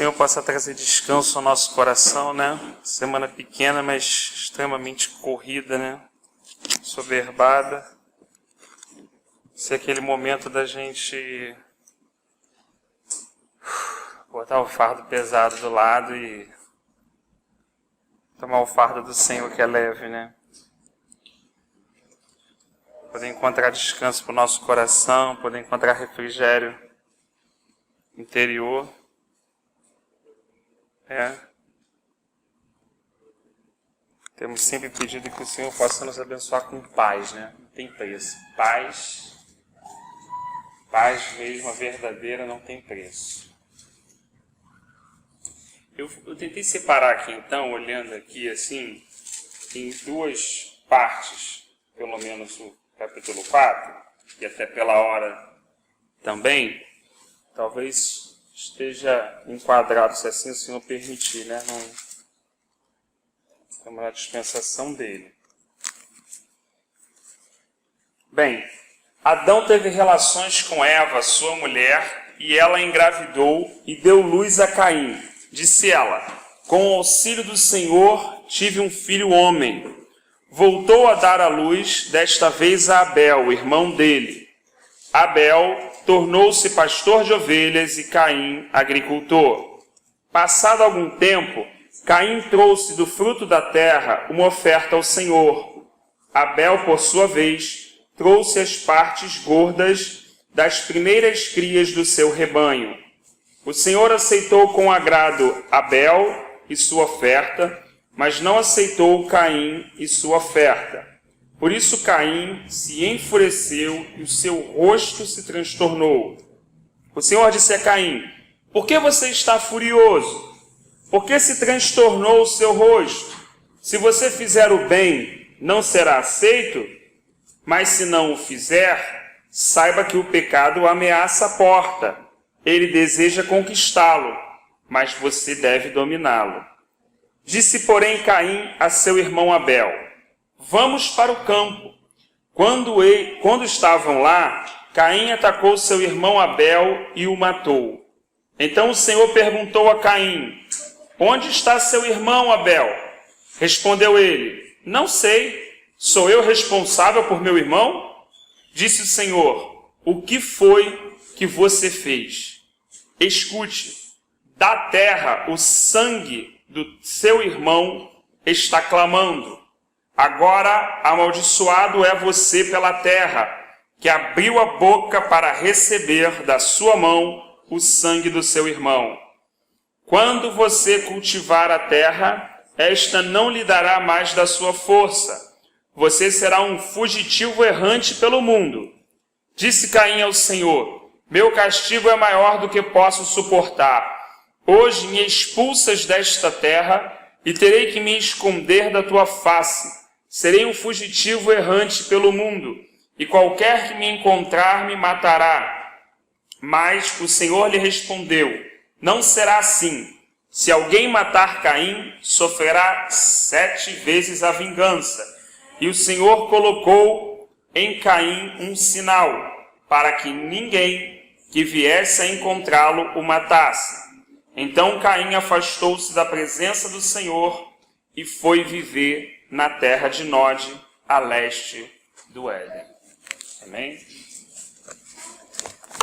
Senhor possa trazer descanso ao nosso coração, né? Semana pequena, mas extremamente corrida, né? Soberbada. Se aquele momento da gente botar o fardo pesado do lado e tomar o fardo do Senhor que é leve, né? Poder encontrar descanso para o nosso coração, poder encontrar refrigério interior. Temos sempre pedido que o Senhor possa nos abençoar com paz, né? Não tem preço. Paz mesmo, a verdadeira, não tem preço. Eu tentei separar aqui então, olhando aqui assim, em duas partes, pelo menos o capítulo 4, e até pela hora também, talvez esteja enquadrado, se assim o Senhor permitir, né? Estamos na dispensação dele. Bem, Adão teve relações com Eva, sua mulher, e ela engravidou e deu luz a Caim. Disse ela: com o auxílio do Senhor tive um filho homem. Voltou a dar à luz, desta vez a Abel, irmão dele. Abel tornou-se pastor de ovelhas e Caim agricultor. Passado algum tempo, Caim trouxe do fruto da terra uma oferta ao Senhor. Abel, por sua vez, trouxe as partes gordas das primeiras crias do seu rebanho. O Senhor aceitou com agrado Abel e sua oferta, mas não aceitou Caim e sua oferta. Por isso Caim se enfureceu e o seu rosto se transtornou. O Senhor disse a Caim: por que você está furioso? Por que se transtornou o seu rosto? Se você fizer o bem, não será aceito? Mas se não o fizer, saiba que o pecado ameaça a porta. Ele deseja conquistá-lo, mas você deve dominá-lo. Disse, porém, Caim a seu irmão Abel: vamos para o campo. Quando estavam lá, Caim atacou seu irmão Abel e o matou. Então o Senhor perguntou a Caim: onde está seu irmão Abel? Respondeu ele: não sei, sou eu responsável por meu irmão? Disse o Senhor: o que foi que você fez? Escute, da terra o sangue do seu irmão está clamando. Agora amaldiçoado é você pela terra, que abriu a boca para receber da sua mão o sangue do seu irmão. Quando você cultivar a terra, esta não lhe dará mais da sua força. Você será um fugitivo errante pelo mundo. Disse Caim ao Senhor: meu castigo é maior do que posso suportar. Hoje me expulsas desta terra e terei que me esconder da tua face. Serei um fugitivo errante pelo mundo, e qualquer que me encontrar me matará. Mas o Senhor lhe respondeu: não será assim. Se alguém matar Caim, sofrerá 7 vezes a vingança. E o Senhor colocou em Caim um sinal, para que ninguém que viesse a encontrá-lo o matasse. Então Caim afastou-se da presença do Senhor e foi viver na terra de Nod, a leste do Éden. Amém?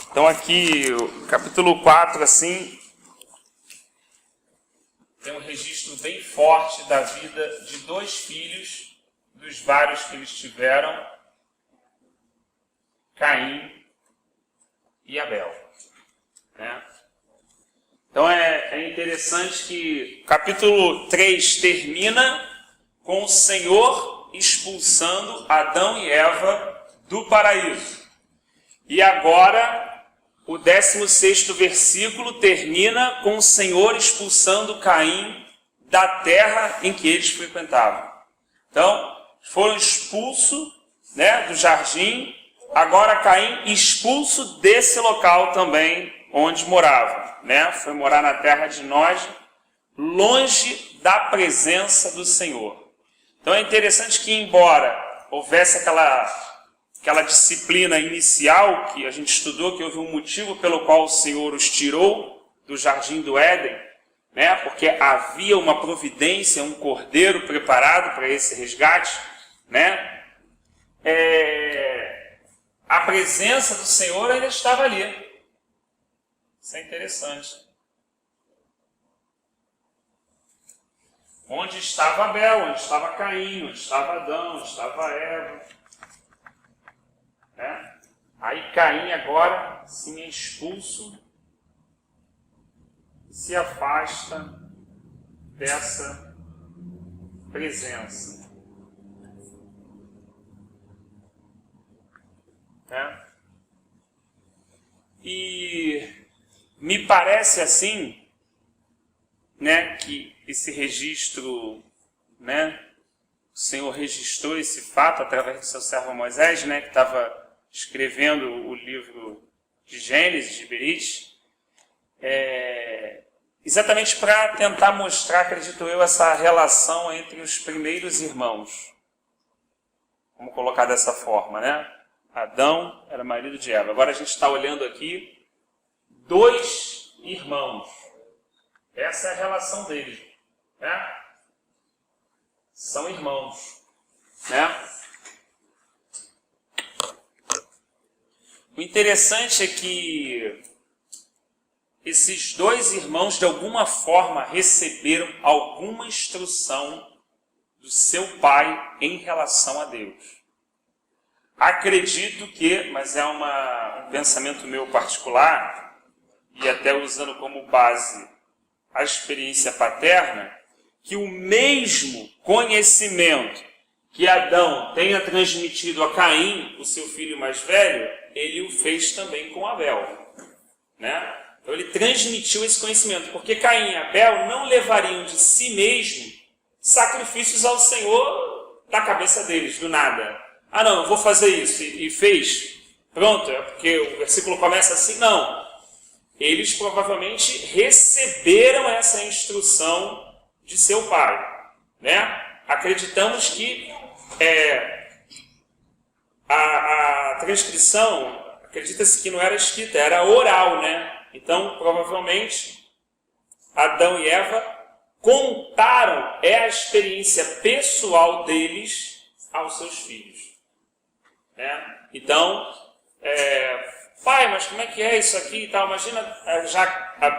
Então aqui, o capítulo 4, assim, tem um registro bem forte da vida de 2 filhos, dos vários que eles tiveram, Caim e Abel. Né? Então é interessante que o capítulo 3 termina com o Senhor expulsando Adão e Eva do paraíso. E agora, o 16º versículo termina com o Senhor expulsando Caim da terra em que eles frequentavam. Então, foram expulsos, né, do jardim, agora Caim expulso desse local também onde morava. Né? Foi morar na terra de Nod, longe da presença do Senhor. Então é interessante que, embora houvesse aquela disciplina inicial que a gente estudou, que houve um motivo pelo qual o Senhor os tirou do jardim do Éden, né? Porque havia uma providência, um cordeiro preparado para esse resgate, né? A presença do Senhor ainda estava ali. Isso é interessante. Onde estava Abel, onde estava Caim, onde estava Adão, onde estava Eva. Né? Aí Caim agora sim é expulso e se afasta dessa presença. Né? E me parece assim, né, que esse registro, né, o Senhor registrou esse fato através do seu servo Moisés, né, que estava escrevendo o livro de Gênesis, de Berite, exatamente para tentar mostrar, acredito eu, essa relação entre os primeiros irmãos. Vamos colocar dessa forma, né? Adão era marido de Eva. Agora a gente está olhando aqui 2 irmãos. Essa é a relação deles, né? São irmãos, né? O interessante é que esses 2 irmãos, de alguma forma, receberam alguma instrução do seu pai em relação a Deus. Acredito que, mas é um pensamento meu particular, e até usando como base a experiência paterna, que o mesmo conhecimento que Adão tenha transmitido a Caim, o seu filho mais velho, ele o fez também com Abel. Né? Então ele transmitiu esse conhecimento, porque Caim e Abel não levariam de si mesmo sacrifícios ao Senhor da cabeça deles, do nada. Ah não, eu vou fazer isso, e fez. Pronto, é porque o versículo começa assim, não. Eles provavelmente receberam essa instrução de seu pai. Né? Acreditamos que a transcrição, acredita-se que não era escrita, era oral, né? Então, provavelmente, Adão e Eva contaram a experiência pessoal deles aos seus filhos. Né? Então, pai, mas como é que é isso aqui e tal? Imagina,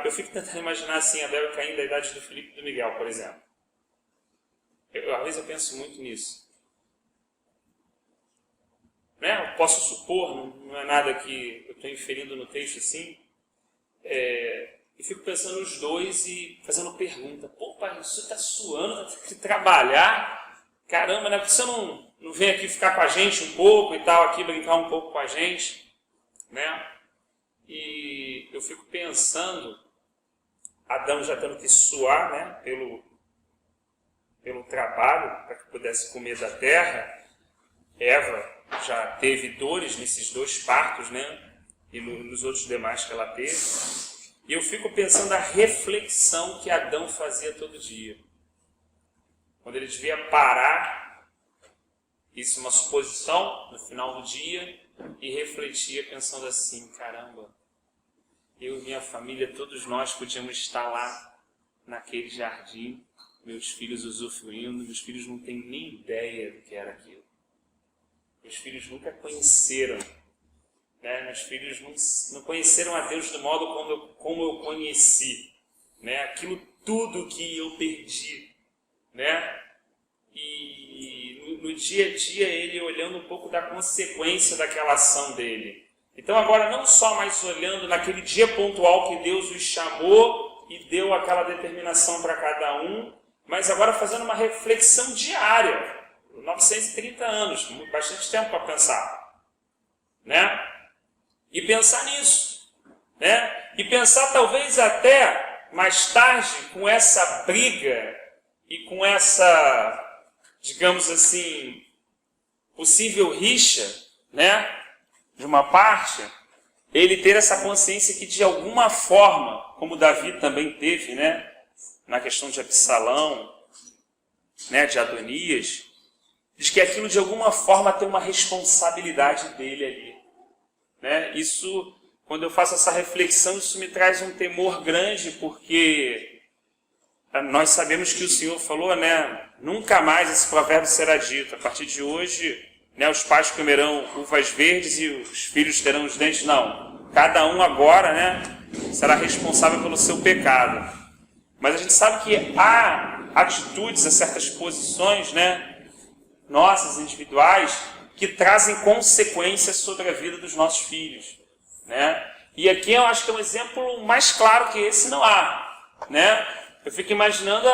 eu fico tentando imaginar assim, Abel e Caim da idade do Felipe e do Miguel, por exemplo. Às vezes eu penso muito nisso. Né? Eu posso supor, não é nada que eu estou inferindo no texto assim, e fico pensando nos 2 e fazendo pergunta. Pô, pai, você está suando, vai ter que trabalhar? Caramba, né? Por que você não vem aqui ficar com a gente um pouco e tal, aqui brincar um pouco com a gente? Né? E eu fico pensando, Adão já tendo que suar, né, pelo trabalho, para que pudesse comer da terra. Eva já teve dores nesses 2 partos, né, e nos outros demais que ela teve. E eu fico pensando a reflexão que Adão fazia todo dia. Quando ele devia parar, isso é uma suposição, no final do dia, e refletia pensando assim, caramba, eu e minha família, todos nós podíamos estar lá naquele jardim, meus filhos usufruindo, meus filhos não têm nem ideia do que era aquilo. Meus filhos nunca conheceram, né? Meus filhos não conheceram a Deus do modo como eu conheci, né? Aquilo tudo que eu perdi, né? E no dia a dia ele olhando um pouco da consequência daquela ação dele. Então agora não só mais olhando naquele dia pontual que Deus os chamou e deu aquela determinação para cada um, mas agora fazendo uma reflexão diária, 930 anos, bastante tempo para pensar, né? E pensar nisso, né? E pensar talvez até mais tarde com essa briga e com essa, digamos assim, possível rixa, né? De uma parte, ele ter essa consciência que de alguma forma, como Davi também teve, né? Na questão de Absalão, né? De Adonias, diz que aquilo de alguma forma tem uma responsabilidade dele ali. Né? Isso, quando eu faço essa reflexão, isso me traz um temor grande, porque nós sabemos que o Senhor falou, né? Nunca mais esse provérbio será dito. A partir de hoje, né, os pais comerão uvas verdes e os filhos terão os dentes. Não. Cada um agora, né, será responsável pelo seu pecado. Mas a gente sabe que há atitudes, há certas posições, né, nossas, individuais, que trazem consequências sobre a vida dos nossos filhos, né? E aqui eu acho que é um exemplo mais claro que esse não há, né? Eu fico imaginando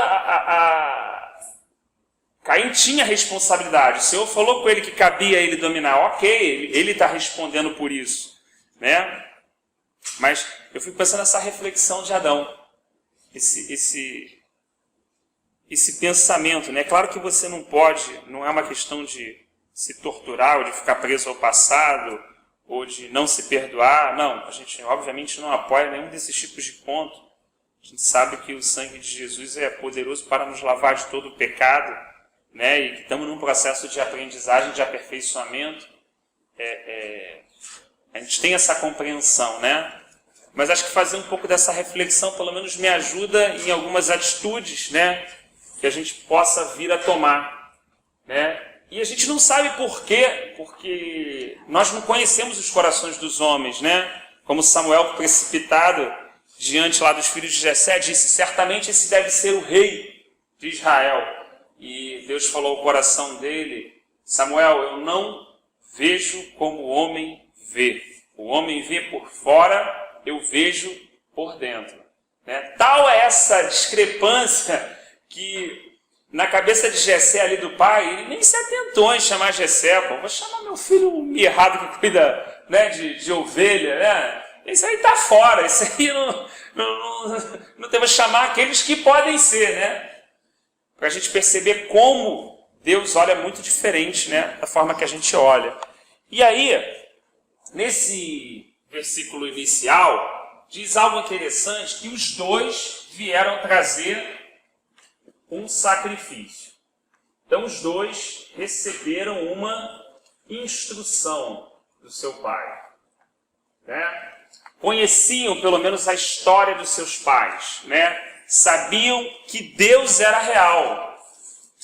Caim tinha responsabilidade. O Senhor falou com ele que cabia ele dominar. Ok, ele está respondendo por isso, né? Mas eu fico pensando nessa reflexão de Adão, esse pensamento, né? Claro que você não pode, não é uma questão de se torturar ou de ficar preso ao passado ou de não se perdoar. Não, a gente obviamente não apoia nenhum desses tipos de ponto. A gente sabe que o sangue de Jesus é poderoso para nos lavar de todo o pecado, né? E que estamos num processo de aprendizagem, de aperfeiçoamento. A gente tem essa compreensão, né? Mas acho que fazer um pouco dessa reflexão, pelo menos me ajuda em algumas atitudes, né, que a gente possa vir a tomar, né? E a gente não sabe por quê, porque nós não conhecemos os corações dos homens, né? Como Samuel, precipitado diante lá dos filhos de Jessé, disse: certamente esse deve ser o rei de Israel. E Deus falou ao coração dele: Samuel, eu não vejo como o homem vê. O homem vê por fora, eu vejo por dentro, né? Tal é essa discrepância que na cabeça de Jessé ali do pai, ele nem se atentou em chamar Jessé. Pô, vou chamar meu filho mirrado que cuida, né, de ovelha, né? Isso aí está fora, isso aí não temos que chamar aqueles que podem ser, né? Para a gente perceber como Deus olha muito diferente, né, da forma que a gente olha. E aí, nesse versículo inicial, diz algo interessante, que os dois vieram trazer um sacrifício. Então os dois receberam uma instrução do seu pai, né? Conheciam pelo menos a história dos seus pais, né? Sabiam que Deus era real.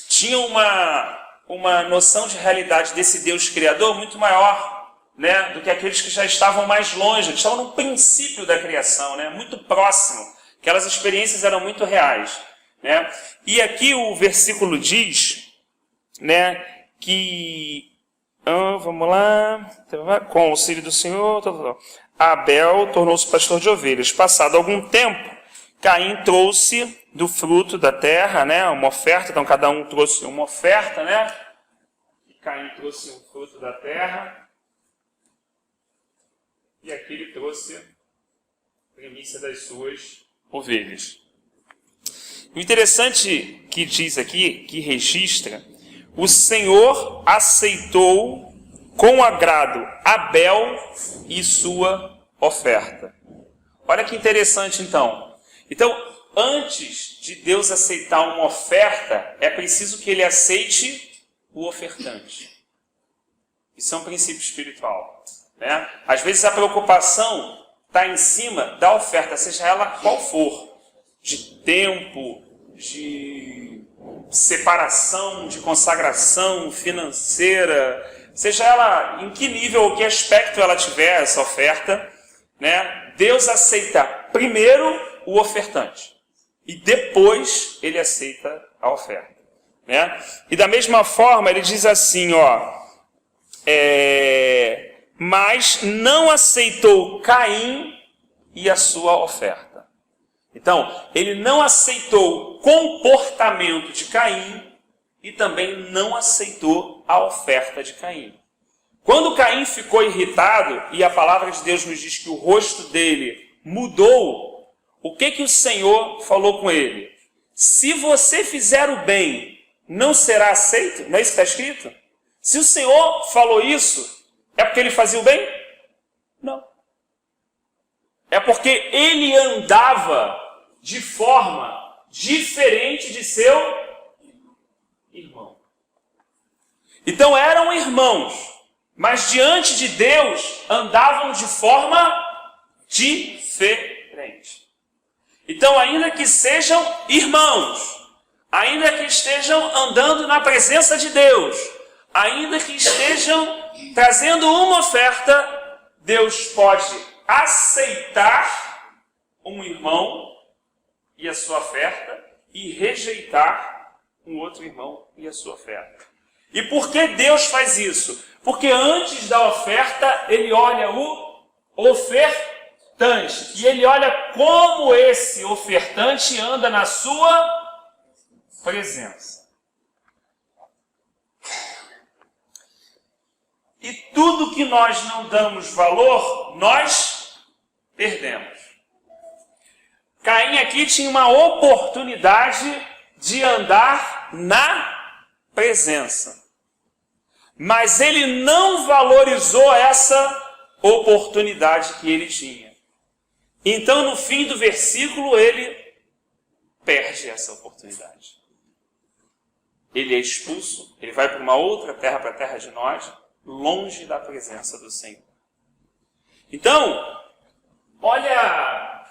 Tinham uma noção de realidade desse Deus criador muito maior, né, do que aqueles que já estavam mais longe. Eles estavam no princípio da criação, né, muito próximo. Aquelas experiências eram muito reais, né? E aqui o versículo diz, né, que vamos lá, com o auxílio do Senhor, Abel tornou-se pastor de ovelhas. Passado algum tempo, Caim trouxe do fruto da terra, né, uma oferta. Então cada um trouxe uma oferta, né? Caim trouxe o fruto da terra e aqui ele trouxe a primícia das suas ovelhas. O interessante que diz aqui, que registra, o Senhor aceitou com agrado Abel e sua oferta. Olha que interessante então. Então, antes de Deus aceitar uma oferta, é preciso que ele aceite o ofertante. Isso é um princípio espiritual, né? Às vezes a preocupação está em cima da oferta, seja ela qual for. De tempo, de separação, de consagração financeira, seja ela em que nível ou que aspecto ela tiver essa oferta, né? Deus aceita primeiro o ofertante e depois ele aceita a oferta, né? E da mesma forma ele diz assim, mas não aceitou Caim e a sua oferta. Então, ele não aceitou o comportamento de Caim e também não aceitou a oferta de Caim. Quando Caim ficou irritado, e a palavra de Deus nos diz que o rosto dele mudou, o que o Senhor falou com ele? Se você fizer o bem, não será aceito? Não é isso que está escrito? Se o Senhor falou isso, é porque ele fazia o bem? Não. É porque ele andava de forma diferente de seu irmão. Então eram irmãos, mas diante de Deus andavam de forma diferente. Então, ainda que sejam irmãos, ainda que estejam andando na presença de Deus, ainda que estejam trazendo uma oferta, Deus pode aceitar um irmão e a sua oferta e rejeitar um outro irmão e a sua oferta. E por que Deus faz isso? Porque antes da oferta, Ele olha o ofertante. E Ele olha como esse ofertante anda na sua presença. E tudo que nós não damos valor, nós perdemos. Caim aqui tinha uma oportunidade de andar na presença. Mas ele não valorizou essa oportunidade que ele tinha. Então, no fim do versículo, ele perde essa oportunidade. Ele é expulso, ele vai para uma outra terra, para a terra de nós, longe da presença do Senhor. Então, olha,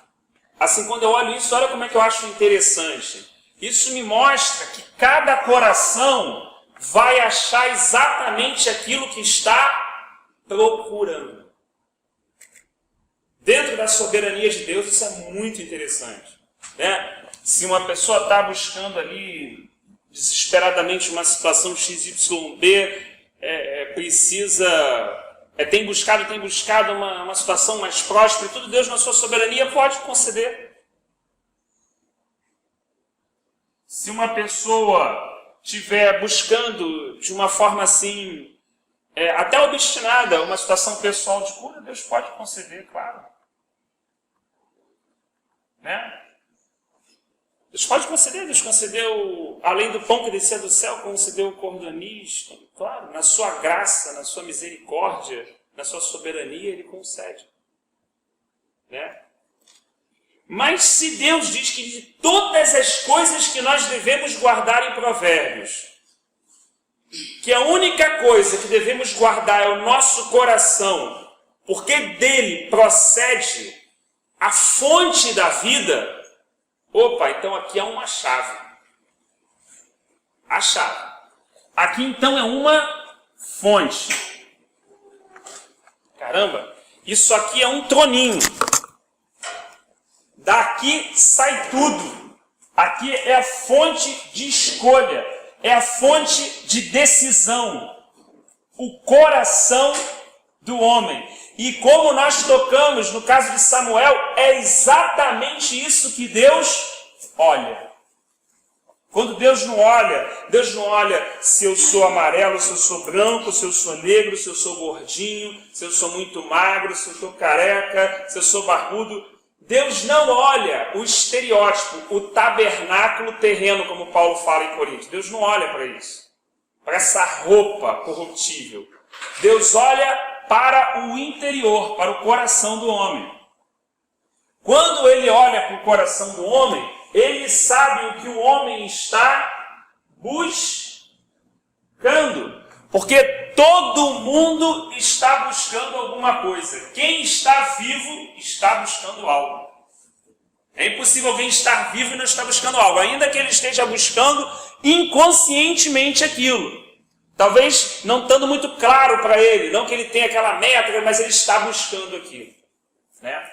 assim, quando eu olho isso, olha como é que eu acho interessante. Isso me mostra que cada coração vai achar exatamente aquilo que está procurando. Dentro da soberania de Deus, isso é muito interessante, né? Se uma pessoa está buscando ali desesperadamente uma situação XYB, tem buscado uma situação mais próspera, e tudo Deus na sua soberania pode conceder. Se uma pessoa estiver buscando de uma forma assim, até obstinada, uma situação pessoal de cura, Deus pode conceder, claro. Né? Deus pode conceder, Deus concedeu, além do pão que descia do céu, concedeu o cordanis, claro, na sua graça, na sua misericórdia, na sua soberania, Ele concede. Né? Mas se Deus diz que de todas as coisas que nós devemos guardar em Provérbios, que a única coisa que devemos guardar é o nosso coração, porque dele procede a fonte da vida, opa, então aqui é uma chave. A chave. Aqui então é uma fonte. Caramba, isso aqui é um troninho. Daqui sai tudo. Aqui é a fonte de escolha. É a fonte de decisão. O coração do homem. E como nós tocamos no caso de Samuel, é exatamente isso que Deus olha. Quando Deus não olha se eu sou amarelo, se eu sou branco, se eu sou negro, se eu sou gordinho, se eu sou muito magro, se eu sou careca, se eu sou barbudo. Deus não olha o estereótipo, o tabernáculo terreno, como Paulo fala em Coríntios. Deus não olha para isso, para essa roupa corruptível. Deus olha para o interior, para o coração do homem. Quando ele olha para o coração do homem, ele sabe o que o homem está buscando. Porque todo mundo está buscando alguma coisa. Quem está vivo está buscando algo. É impossível alguém estar vivo e não estar buscando algo, ainda que ele esteja buscando inconscientemente aquilo. Talvez não estando muito claro para ele, não que ele tenha aquela meta, mas ele está buscando aquilo. Né?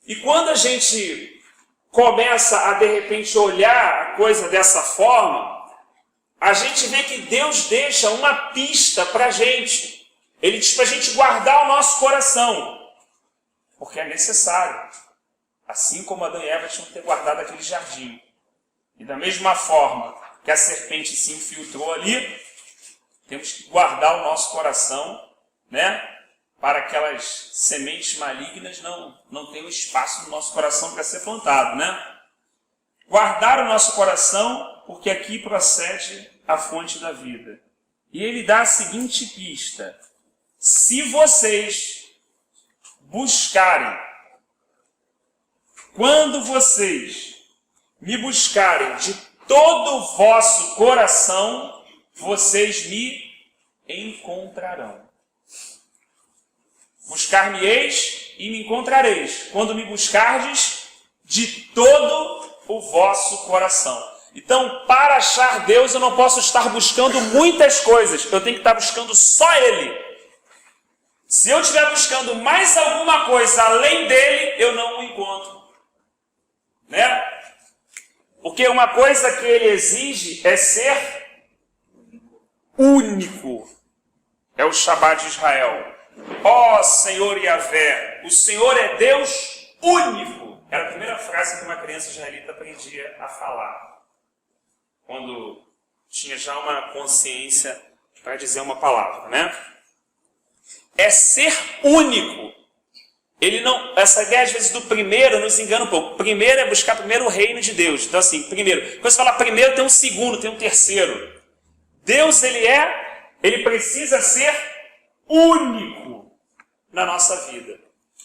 E quando a gente começa a, de repente, olhar a coisa dessa forma, a gente vê que Deus deixa uma pista para a gente. Ele diz para a gente guardar o nosso coração, porque é necessário. Assim como Adão e Eva tinham que ter guardado aquele jardim. E da mesma forma que a serpente se infiltrou ali, temos que guardar o nosso coração, né? Para que aquelas sementes malignas não tenham espaço no nosso coração para ser plantado, né? Guardar o nosso coração, porque aqui procede a fonte da vida. E ele dá a seguinte pista: se vocês buscarem, quando vocês me buscarem de todo o vosso coração, vocês me encontrarão. Buscar-me-eis e me encontrareis, quando me buscardes de todo o vosso coração. Então, para achar Deus, eu não posso estar buscando muitas coisas. Eu tenho que estar buscando só Ele. Se eu estiver buscando mais alguma coisa além dele, eu não o encontro. Né? Porque uma coisa que ele exige é ser único. É o Shabá de Israel. Ó Senhor Yahvé, o Senhor é Deus único. Era a primeira frase que uma criança israelita aprendia a falar. Quando tinha já uma consciência para dizer uma palavra, né? É ser único. Ele não, essa ideia às vezes do primeiro nos engana um pouco. Primeiro é buscar primeiro o reino de Deus. Então assim, primeiro, quando você fala primeiro tem um segundo, tem um terceiro. Deus ele precisa ser único na nossa vida.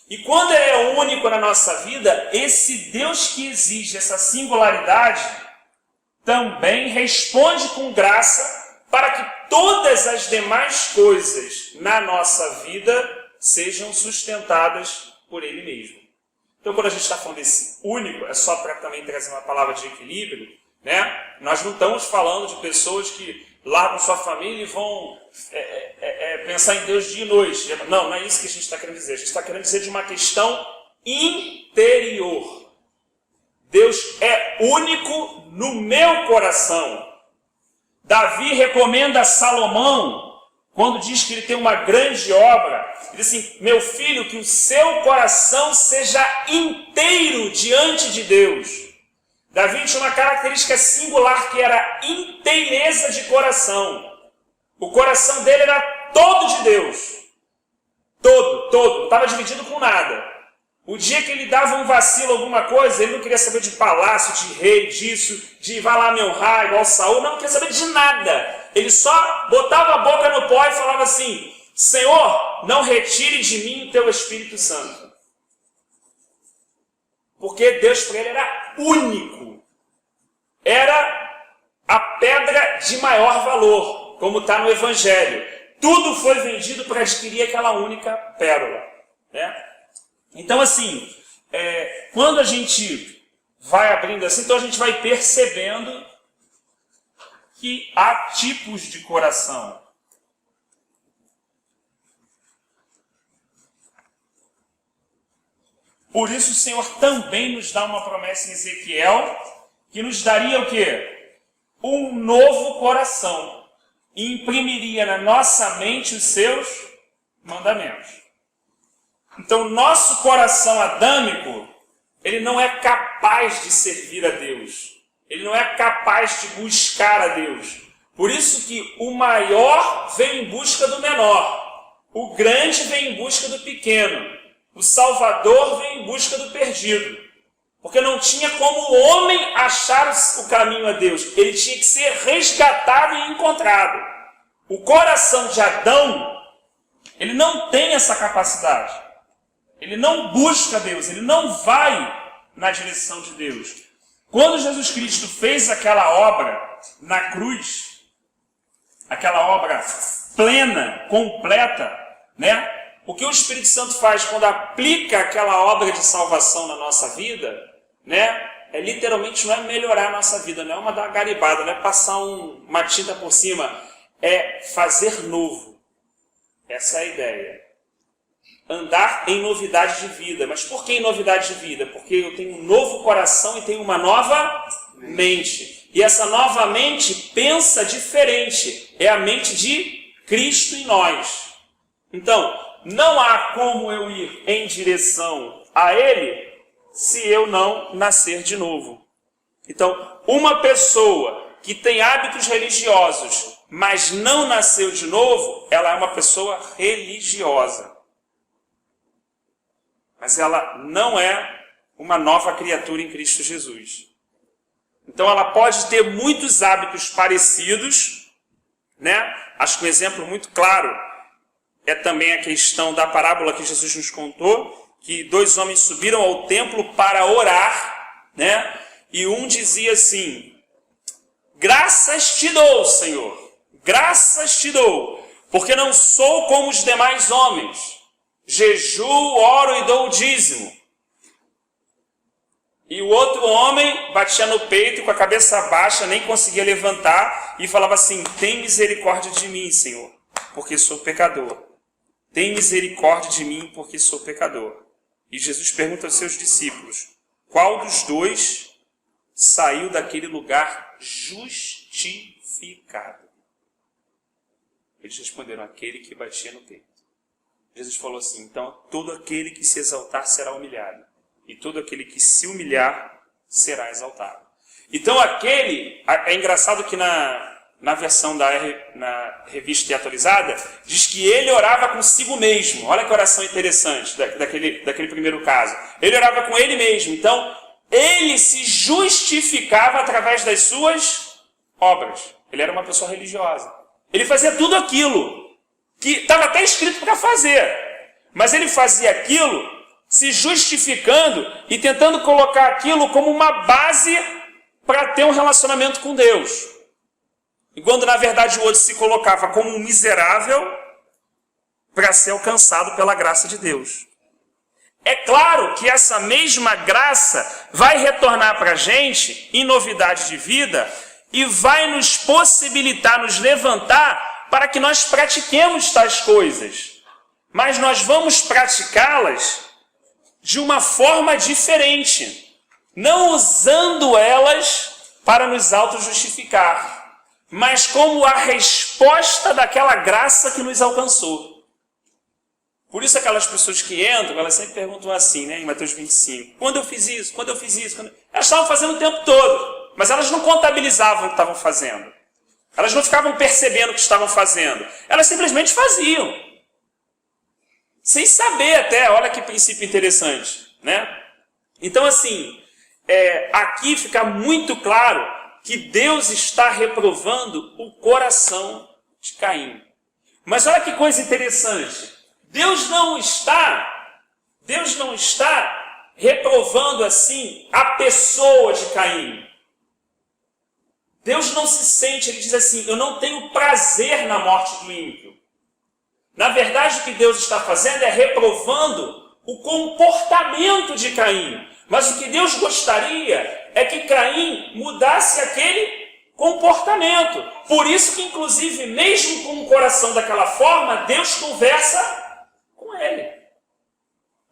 E quando ele é único na nossa vida, esse Deus que exige essa singularidade também responde com graça para que todas as demais coisas na nossa vida sejam sustentadas por Ele mesmo. Então, quando a gente está falando desse único, é só para também trazer uma palavra de equilíbrio, né? Nós não estamos falando de pessoas que largam sua família e vão pensar em Deus dia e noite. Não é isso que a gente está querendo dizer. A gente está querendo dizer de uma questão interior. Deus é único no meu coração. Davi recomenda a Salomão, quando diz que ele tem uma grande obra, ele diz assim: meu filho, que o seu coração seja inteiro diante de Deus. Davi tinha uma característica singular, que era inteireza de coração. O coração dele era todo de Deus. Todo. Não estava dividido com nada. O dia que ele dava um vacilo, alguma coisa, ele não queria saber de palácio, de rei, disso, de vai lá me honrar, igual Saul, não queria saber de nada. Ele só botava a boca no pó e falava assim: Senhor, não retire de mim o teu Espírito Santo. Porque Deus para ele era único. Era a pedra de maior valor, como está no Evangelho. Tudo foi vendido para adquirir aquela única pérola, né? Então, assim, quando a gente vai abrindo assim, então a gente vai percebendo que há tipos de coração. Por isso o Senhor também nos dá uma promessa em Ezequiel, que nos daria o quê? Um novo coração. E imprimiria na nossa mente os seus mandamentos. Então, nosso coração adâmico, ele não é capaz de servir a Deus. Ele não é capaz de buscar a Deus. Por isso que o maior vem em busca do menor. O grande vem em busca do pequeno. O Salvador vem em busca do perdido. Porque não tinha como o homem achar o caminho a Deus. Ele tinha que ser resgatado e encontrado. O coração de Adão, ele não tem essa capacidade. Ele não busca Deus, ele não vai na direção de Deus. Quando Jesus Cristo fez aquela obra na cruz, aquela obra plena, completa, né? O que o Espírito Santo faz quando aplica aquela obra de salvação na nossa vida, né? Literalmente não é melhorar a nossa vida, não é uma garibada, não é passar uma tinta por cima, é fazer novo. Essa é a ideia. Andar em novidade de vida. Mas por que em novidade de vida? Porque eu tenho um novo coração e tenho uma nova mente. E essa nova mente pensa diferente. É a mente de Cristo em nós. Então, não há como eu ir em direção a Ele se eu não nascer de novo. Então, uma pessoa que tem hábitos religiosos, mas não nasceu de novo, ela é uma pessoa religiosa. Mas ela não é uma nova criatura em Cristo Jesus. Então ela pode ter muitos hábitos parecidos, né? Acho que um exemplo muito claro é também a questão da parábola que Jesus nos contou, que 2 homens subiram ao templo para orar, né? E um dizia assim: graças te dou, Senhor, graças te dou, porque não sou como os demais homens. Jejuo, oro e dou o dízimo. E o outro homem batia no peito com a cabeça baixa, nem conseguia levantar e falava assim: tem misericórdia de mim, Senhor, porque sou pecador. Tem misericórdia de mim, porque sou pecador. E Jesus pergunta aos seus discípulos: qual dos dois saiu daquele lugar justificado? Eles responderam: aquele que batia no peito. Jesus falou assim: então todo aquele que se exaltar será humilhado, e todo aquele que se humilhar será exaltado. Então é engraçado que na versão na revista atualizada, diz que ele orava consigo mesmo. Olha que oração interessante daquele primeiro caso. Ele orava com ele mesmo. Então, ele se justificava através das suas obras. Ele era uma pessoa religiosa. Ele fazia tudo aquilo que estava até escrito para fazer. Mas ele fazia aquilo se justificando e tentando colocar aquilo como uma base para ter um relacionamento com Deus. E quando na verdade o outro se colocava como um miserável para ser alcançado pela graça de Deus. É claro que essa mesma graça vai retornar para a gente em novidade de vida e vai nos possibilitar, nos levantar para que nós pratiquemos tais coisas. Mas nós vamos praticá-las de uma forma diferente, não usando elas para nos auto-justificar, mas como a resposta daquela graça que nos alcançou. Por isso aquelas pessoas que entram, elas sempre perguntam assim, né, em Mateus 25, quando eu fiz isso, quando eu fiz isso, elas estavam fazendo o tempo todo, mas elas não contabilizavam o que estavam fazendo. Elas não ficavam percebendo o que estavam fazendo. Elas simplesmente faziam. Sem saber até, olha que princípio interessante, né? Então assim, aqui fica muito claro que Deus está reprovando o coração de Caim. Mas olha que coisa interessante. Deus não está reprovando assim a pessoa de Caim. Deus não se sente, ele diz assim: eu não tenho prazer na morte do ímpio. Na verdade, o que Deus está fazendo é reprovando o comportamento de Caim. Mas o que Deus gostaria é que Caim mudasse aquele comportamento. Por isso que, inclusive, mesmo com o coração daquela forma, Deus conversa com ele.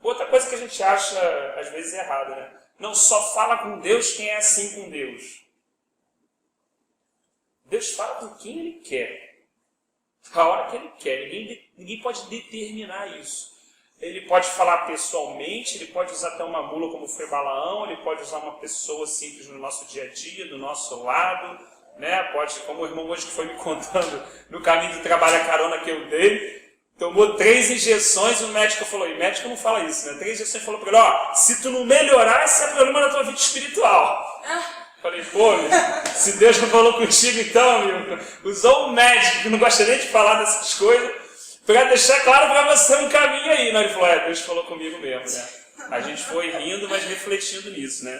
Outra coisa que a gente acha, às vezes, errada, né? Não só fala com Deus quem é assim com Deus. Deus fala com quem Ele quer. A hora que Ele quer. Ninguém pode determinar isso. Ele pode falar pessoalmente, ele pode usar até uma mula como foi Balaão, ele pode usar uma pessoa simples no nosso dia a dia, do nosso lado, né? Pode, como o irmão hoje que foi me contando no caminho do trabalho, a carona que eu dei, tomou 3 injeções e o médico falou, e o médico não fala isso, né? 3 injeções, falou para ele, ó, se tu não melhorar, esse é problema da tua vida espiritual. Falei, pô, se Deus não falou contigo então, amigo, usou um médico que não gosta nem de falar dessas coisas, para deixar claro para você um caminho aí. Ele falou, Deus falou comigo mesmo, né? A gente foi rindo, mas refletindo nisso, né?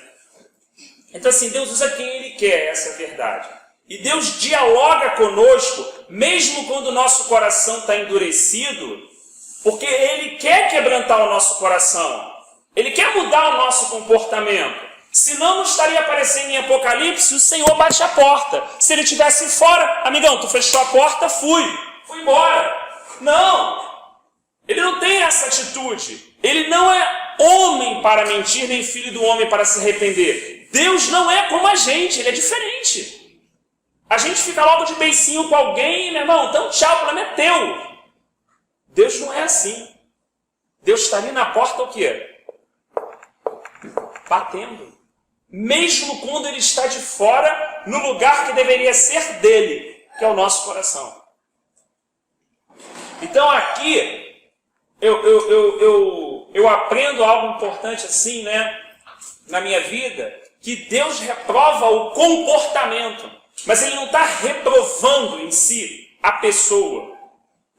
Então assim, Deus usa quem Ele quer, essa é a verdade. E Deus dialoga conosco, mesmo quando o nosso coração está endurecido, porque Ele quer quebrantar o nosso coração. Ele quer mudar o nosso comportamento. Senão não estaria aparecendo em Apocalipse, o Senhor bate a porta. Se Ele estivesse fora, amigão, tu fechou a porta, fui embora. Não, Ele não tem essa atitude. Ele não é homem para mentir, nem filho do homem para se arrepender. Deus não é como a gente, Ele é diferente. A gente fica logo de beicinho com alguém, meu irmão, então tchau, o problema é teu. Deus não é assim. Deus está ali na porta o quê? Batendo. Mesmo quando Ele está de fora, no lugar que deveria ser dele, que é o nosso coração. Então aqui, eu aprendo algo importante assim, né, na minha vida, que Deus reprova o comportamento, mas Ele não está reprovando em si a pessoa.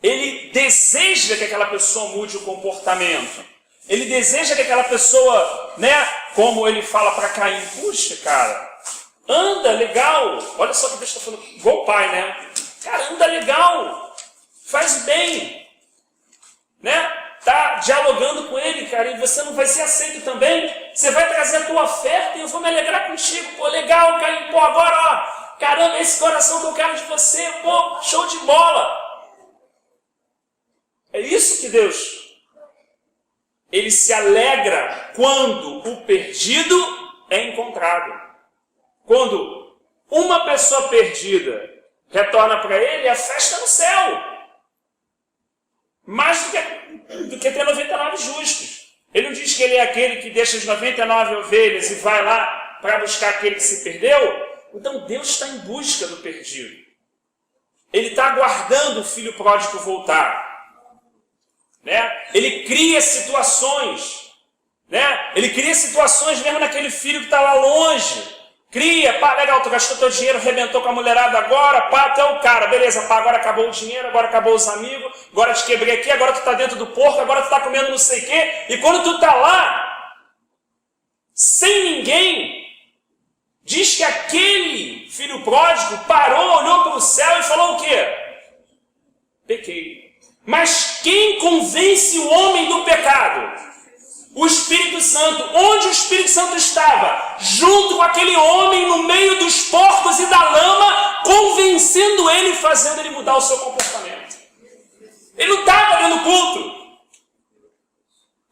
Ele deseja que aquela pessoa mude o comportamento. Ele deseja que aquela pessoa, né, como ele fala para Caim, puxa, cara, anda legal. Olha só que Deus está falando, igual o pai, né? Cara, anda legal. Faz bem, né? Tá dialogando com ele, cara, e você não vai ser aceito também. Você vai trazer a tua oferta e eu vou me alegrar contigo. Pô, legal, Caim. Pô, agora, ó, caramba, esse coração que eu quero de você. Pô, show de bola. É isso que Deus, Ele se alegra quando o perdido é encontrado. Quando uma pessoa perdida retorna para Ele, a festa no céu. Mais do que ter 99 justos. Ele não diz que Ele é aquele que deixa as 99 ovelhas e vai lá para buscar aquele que se perdeu. Então Deus está em busca do perdido. Ele está aguardando o filho pródigo voltar. Né? Ele cria situações. Né? Ele cria situações mesmo naquele filho que está lá longe. Cria, pá, legal, tu gastou teu dinheiro, arrebentou com a mulherada agora, pá, tu é o cara, beleza, pá, agora acabou o dinheiro, agora acabou os amigos, agora te quebrei aqui, agora tu tá dentro do porco, agora tu tá comendo não sei o quê, e quando tu tá lá, sem ninguém, diz que aquele filho pródigo parou, olhou para o céu e falou o quê? Pequei. Mas quem convence o homem do pecado? O Espírito Santo. Onde o Espírito Santo estava? Junto com aquele homem no meio dos porcos e da lama, convencendo ele e fazendo ele mudar o seu comportamento. Ele não estava dentro do culto.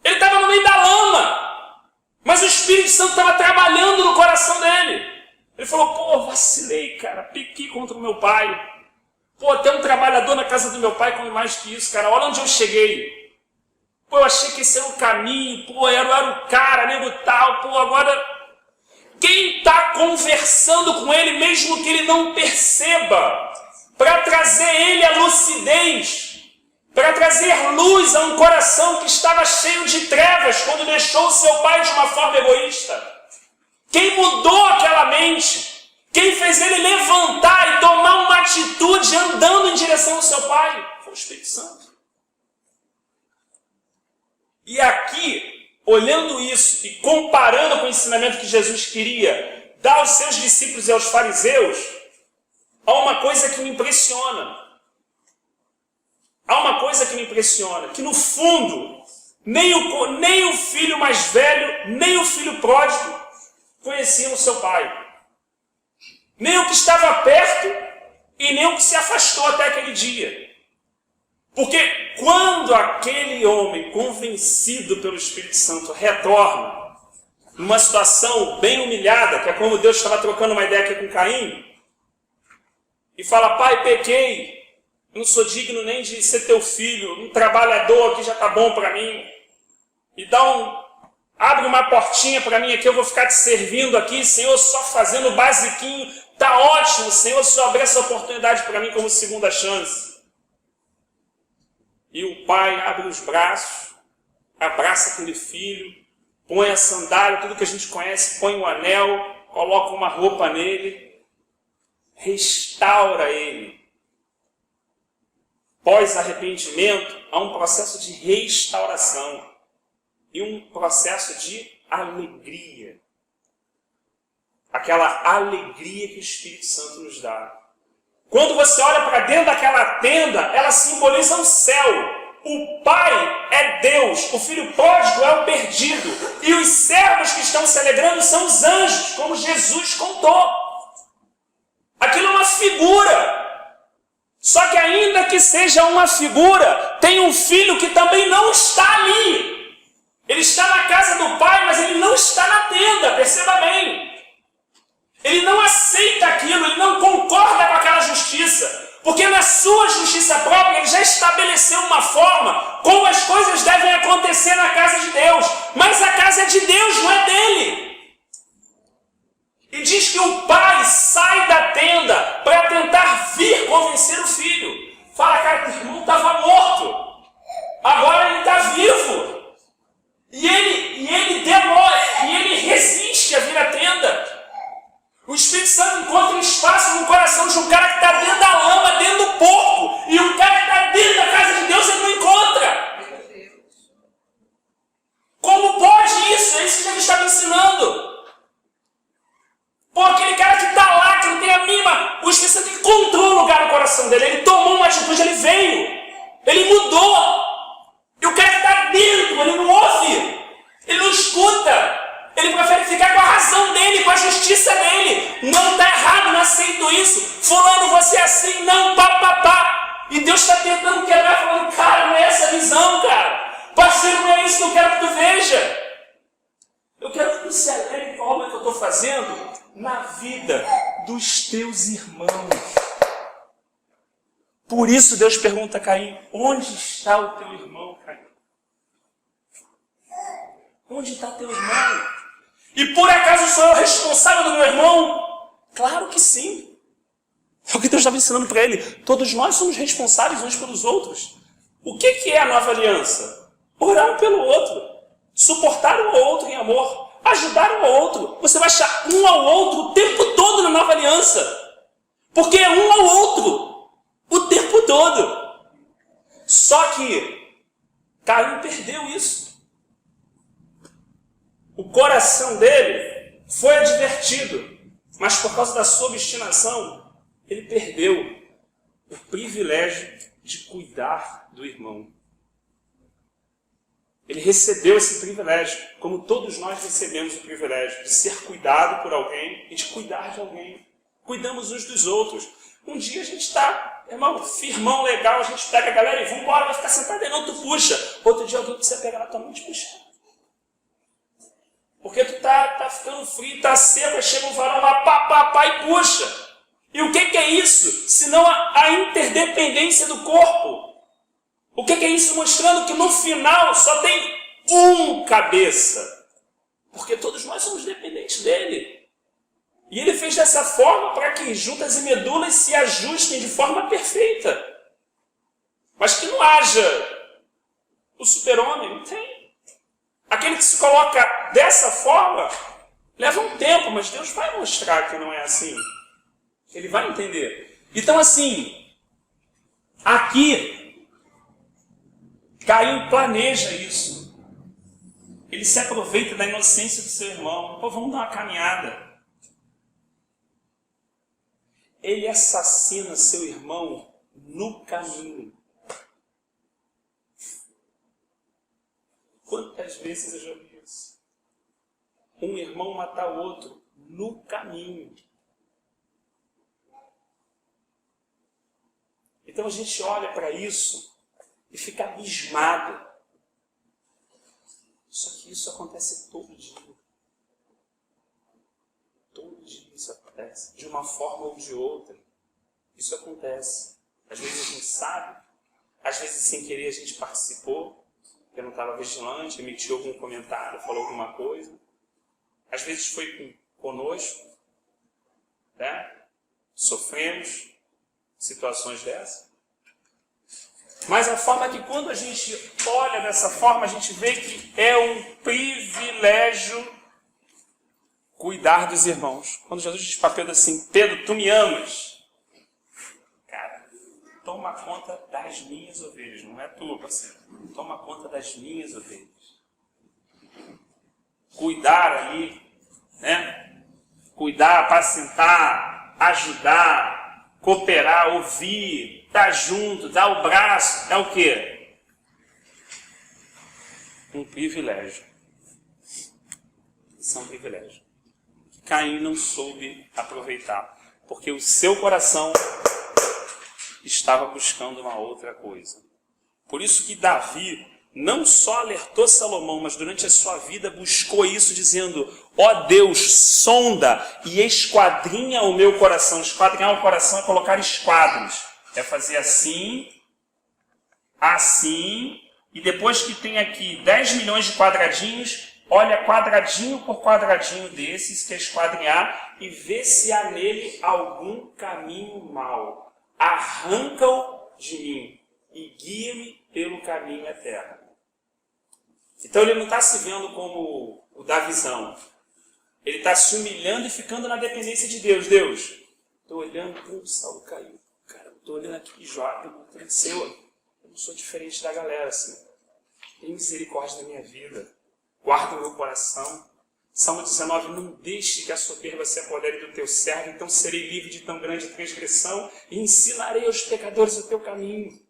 Ele estava no meio da lama. Mas o Espírito Santo estava trabalhando no coração dele. Ele falou, pô, vacilei, cara, pequei contra o meu pai. Pô, até um trabalhador na casa do meu pai come mais que isso, cara. Olha onde eu cheguei. Pô, eu achei que esse era o caminho. Pô, eu era o cara, nego tal. Pô, agora... Quem está conversando com ele, mesmo que ele não perceba, para trazer ele à lucidez, para trazer luz a um coração que estava cheio de trevas quando deixou o seu pai de uma forma egoísta? Quem mudou aquela mente? Quem fez ele levantar e tomar uma atitude andando em direção ao seu pai? Foi o Espírito Santo. E aqui, olhando isso e comparando com o ensinamento que Jesus queria dar aos seus discípulos e aos fariseus, há uma coisa que me impressiona. Há uma coisa que me impressiona, que no fundo, nem o filho mais velho, nem o filho pródigo conheciam o seu pai. Nem o que estava perto e nem o que se afastou até aquele dia. Porque quando aquele homem convencido pelo Espírito Santo retorna, numa situação bem humilhada, que é como Deus estava trocando uma ideia aqui com Caim, e fala, pai, pequei, eu não sou digno nem de ser teu filho, um trabalhador aqui já está bom para mim, e abre uma portinha para mim aqui, eu vou ficar te servindo aqui, Senhor, só fazendo o basiquinho, tá ótimo, Senhor, só abrir essa oportunidade para mim como segunda chance. E o pai abre os braços, abraça aquele filho, põe a sandália, tudo que a gente conhece, põe um anel, coloca uma roupa nele, restaura ele. Pós-arrependimento, há um processo de restauração e um processo de alegria. Aquela alegria que o Espírito Santo nos dá. Quando você olha para dentro daquela tenda, ela simboliza o céu. O Pai é Deus, o Filho pródigo é o perdido. E os servos que estão se alegrando são os anjos, como Jesus contou. Aquilo é uma figura. Só que ainda que seja uma figura, tem um filho que também não está ali. Ele está na casa do Pai, mas ele não está na tenda, perceba bem. Ele não aceita aquilo, ele não concorda com aquela justiça, porque na sua justiça própria ele já estabeleceu uma forma como as coisas devem acontecer na casa de Deus, mas a casa é de Deus, não é dele. E diz que o pai sai da tenda para tentar vir convencer o filho. Fala, cara, teu irmão estava morto, agora ele está vivo. E ele demora, e ele resiste a vir à tenda. O Espírito Santo encontra um espaço no coração de um cara que está dentro da lama, dentro do porco. E um cara que está dentro da casa de Deus, ele não encontra. Como pode isso? É isso que Jesus está me ensinando. Pô, aquele cara que está lá, que não tem a mínima... O Espírito Santo encontrou um lugar no coração dele. Ele tomou uma atitude, ele veio. Ele mudou. E o cara que está dentro, ele não ouve. Ele não escuta. Ele Não está errado, não aceito isso. Fulano, você é assim, não, pá. E Deus está tentando quebrar, falando, cara, não é essa a visão, cara. Parceiro, não é isso que eu quero que tu veja. Eu quero que tu se alegre com a obra que eu estou fazendo na vida dos teus irmãos. Por isso Deus pergunta a Caim, onde está o teu irmão, Caim? Onde está teu irmão? E por acaso sou eu responsável do meu irmão? Claro que sim. É o que Deus estava ensinando para ele. Todos nós somos responsáveis uns pelos outros. O que é a nova aliança? Orar um pelo outro. Suportar um ao outro em amor. Ajudar um ao outro. Você vai achar um ao outro o tempo todo na nova aliança. Porque é um ao outro o tempo todo. Só que Caim perdeu isso. O coração dele foi advertido, mas por causa da sua obstinação, ele perdeu o privilégio de cuidar do irmão. Ele recebeu esse privilégio, como todos nós recebemos o privilégio de ser cuidado por alguém e de cuidar de alguém. Cuidamos uns dos outros. Um dia a gente está, irmão, firmão, legal, a gente pega a galera e vamos embora, vai ficar sentado aí, não, tu puxa. Outro dia alguém precisa pegar na tua mão e te puxar. Porque tu tá ficando frio, tá seco, aí chega um varão lá, pá, e puxa. E o que é isso? Senão a interdependência do corpo. O que é isso? Mostrando que no final só tem um cabeça. Porque todos nós somos dependentes dele. E ele fez dessa forma para que juntas e medulas se ajustem de forma perfeita. Mas que não haja o super-homem, não tem. Aquele que se coloca dessa forma, leva um tempo, mas Deus vai mostrar que não é assim. Ele vai entender. Então assim, aqui, Caim planeja isso. Ele se aproveita da inocência do seu irmão. Pô, vamos dar uma caminhada. Ele assassina seu irmão no caminho. Quantas vezes eu já vi isso? Um irmão matar o outro no caminho. Então a gente olha para isso e fica abismado. Só que isso acontece todo dia. Todo dia isso acontece. De uma forma ou de outra. Isso acontece. Às vezes a gente sabe, às vezes sem querer a gente participou. Eu não estava vigilante, emitiu algum comentário, falou alguma coisa. Às vezes foi conosco, né? Sofremos situações dessas. Mas a forma é que quando a gente olha dessa forma, a gente vê que é um privilégio cuidar dos irmãos. Quando Jesus diz para Pedro assim, Pedro, tu me amas? Cara, toma conta das minhas ovelhas, não é tua, parceiro. Toma conta das minhas ovelhas. Cuidar ali, né? Cuidar, apacentar, ajudar, cooperar, ouvir, estar junto, dar o braço, é o quê? Um privilégio. Isso é um privilégio. Caim não soube aproveitar, porque o seu coração estava buscando uma outra coisa. Por isso que Davi não só alertou Salomão, mas durante a sua vida buscou isso, dizendo, ó Deus, sonda e esquadrinha o meu coração. Esquadrinhar o coração é colocar esquadros. É fazer assim, assim, e depois que tem aqui 10 milhões de quadradinhos, olha quadradinho por quadradinho desses, que é esquadrinhar, e vê se há nele algum caminho mau. Arranca-o de mim e guia-me pelo caminho eterno. Então ele não está se vendo como o da visão. Ele está se humilhando e ficando na dependência de Deus. Deus, estou olhando para o Saulo caiu. Cara, estou olhando aqui Jó, Senhor, eu não sou diferente da galera, assim. Tem misericórdia da minha vida. Guarda o meu coração. Salmo 19, não deixe que a soberba se apodere do teu servo, então serei livre de tão grande transgressão e ensinarei aos pecadores o teu caminho.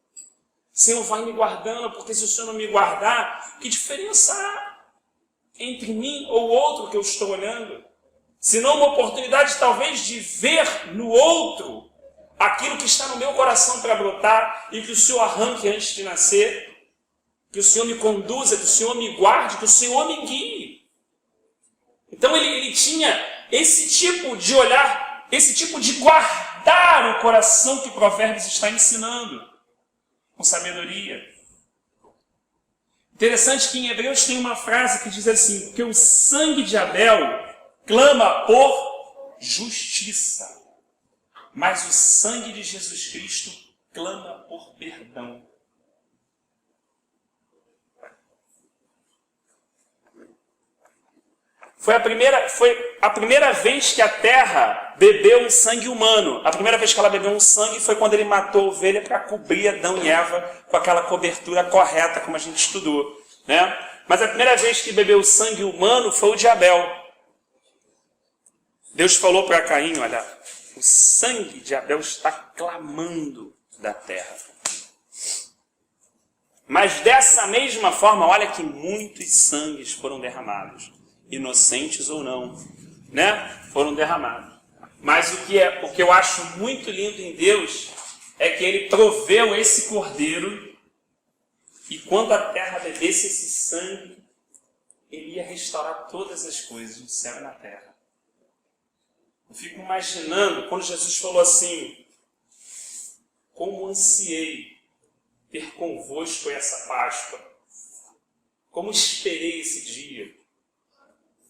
Senhor, vai me guardando, porque se o Senhor não me guardar, que diferença há entre mim ou outro que eu estou olhando? senão uma oportunidade talvez de ver no outro aquilo que está no meu coração para brotar e que o Senhor arranque antes de nascer, que o Senhor me conduza, que o Senhor me guarde, que o Senhor me guie. Então ele tinha esse tipo de olhar, esse tipo de guardar o coração que Provérbios está ensinando, com sabedoria. Interessante que em Hebreus tem uma frase que diz assim, porque o sangue de Abel clama por justiça, mas o sangue de Jesus Cristo clama por perdão. Foi a primeira vez que a terra bebeu um sangue humano. A primeira vez que ela bebeu um sangue foi quando ele matou a ovelha para cobrir Adão e Eva com aquela cobertura correta, como a gente estudou, né? Mas a primeira vez que bebeu o sangue humano foi o de Abel. Deus falou para Caim, olha, o sangue de Abel está clamando da terra. Mas dessa mesma forma, olha que muitos sangues foram derramados. Inocentes ou não, né? Foram derramados. Mas o que eu acho muito lindo em Deus é que Ele proveu esse cordeiro e quando a terra bebesse esse sangue, Ele ia restaurar todas as coisas no céu e na terra. Eu fico imaginando quando Jesus falou assim, como ansiei ter convosco essa Páscoa, como esperei esse dia.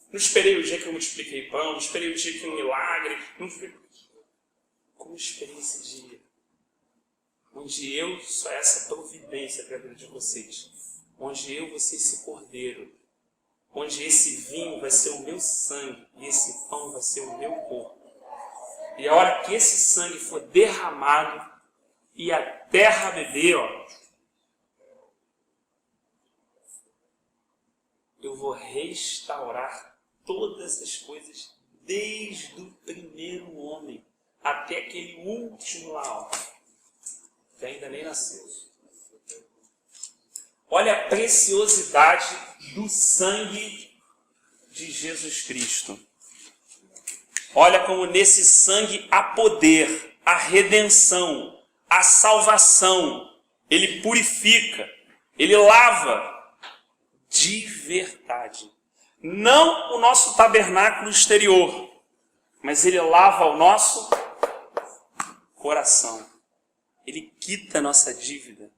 Não esperei o dia que eu multipliquei pão, não esperei o dia que um milagre. Como esperei esse dia? Onde eu sou essa providência para a vida de vocês. Onde eu vou ser esse cordeiro. Onde esse vinho vai ser o meu sangue e esse pão vai ser o meu corpo. E a hora que esse sangue for derramado e a terra beber, eu vou restaurar todas as coisas, desde o primeiro homem até aquele último lá, que ainda nem nasceu. Olha a preciosidade do sangue de Jesus Cristo. Olha como nesse sangue há poder, a redenção, a salvação. Ele purifica, ele lava de verdade. Não o nosso tabernáculo exterior, mas ele lava o nosso coração. Ele quita a nossa dívida.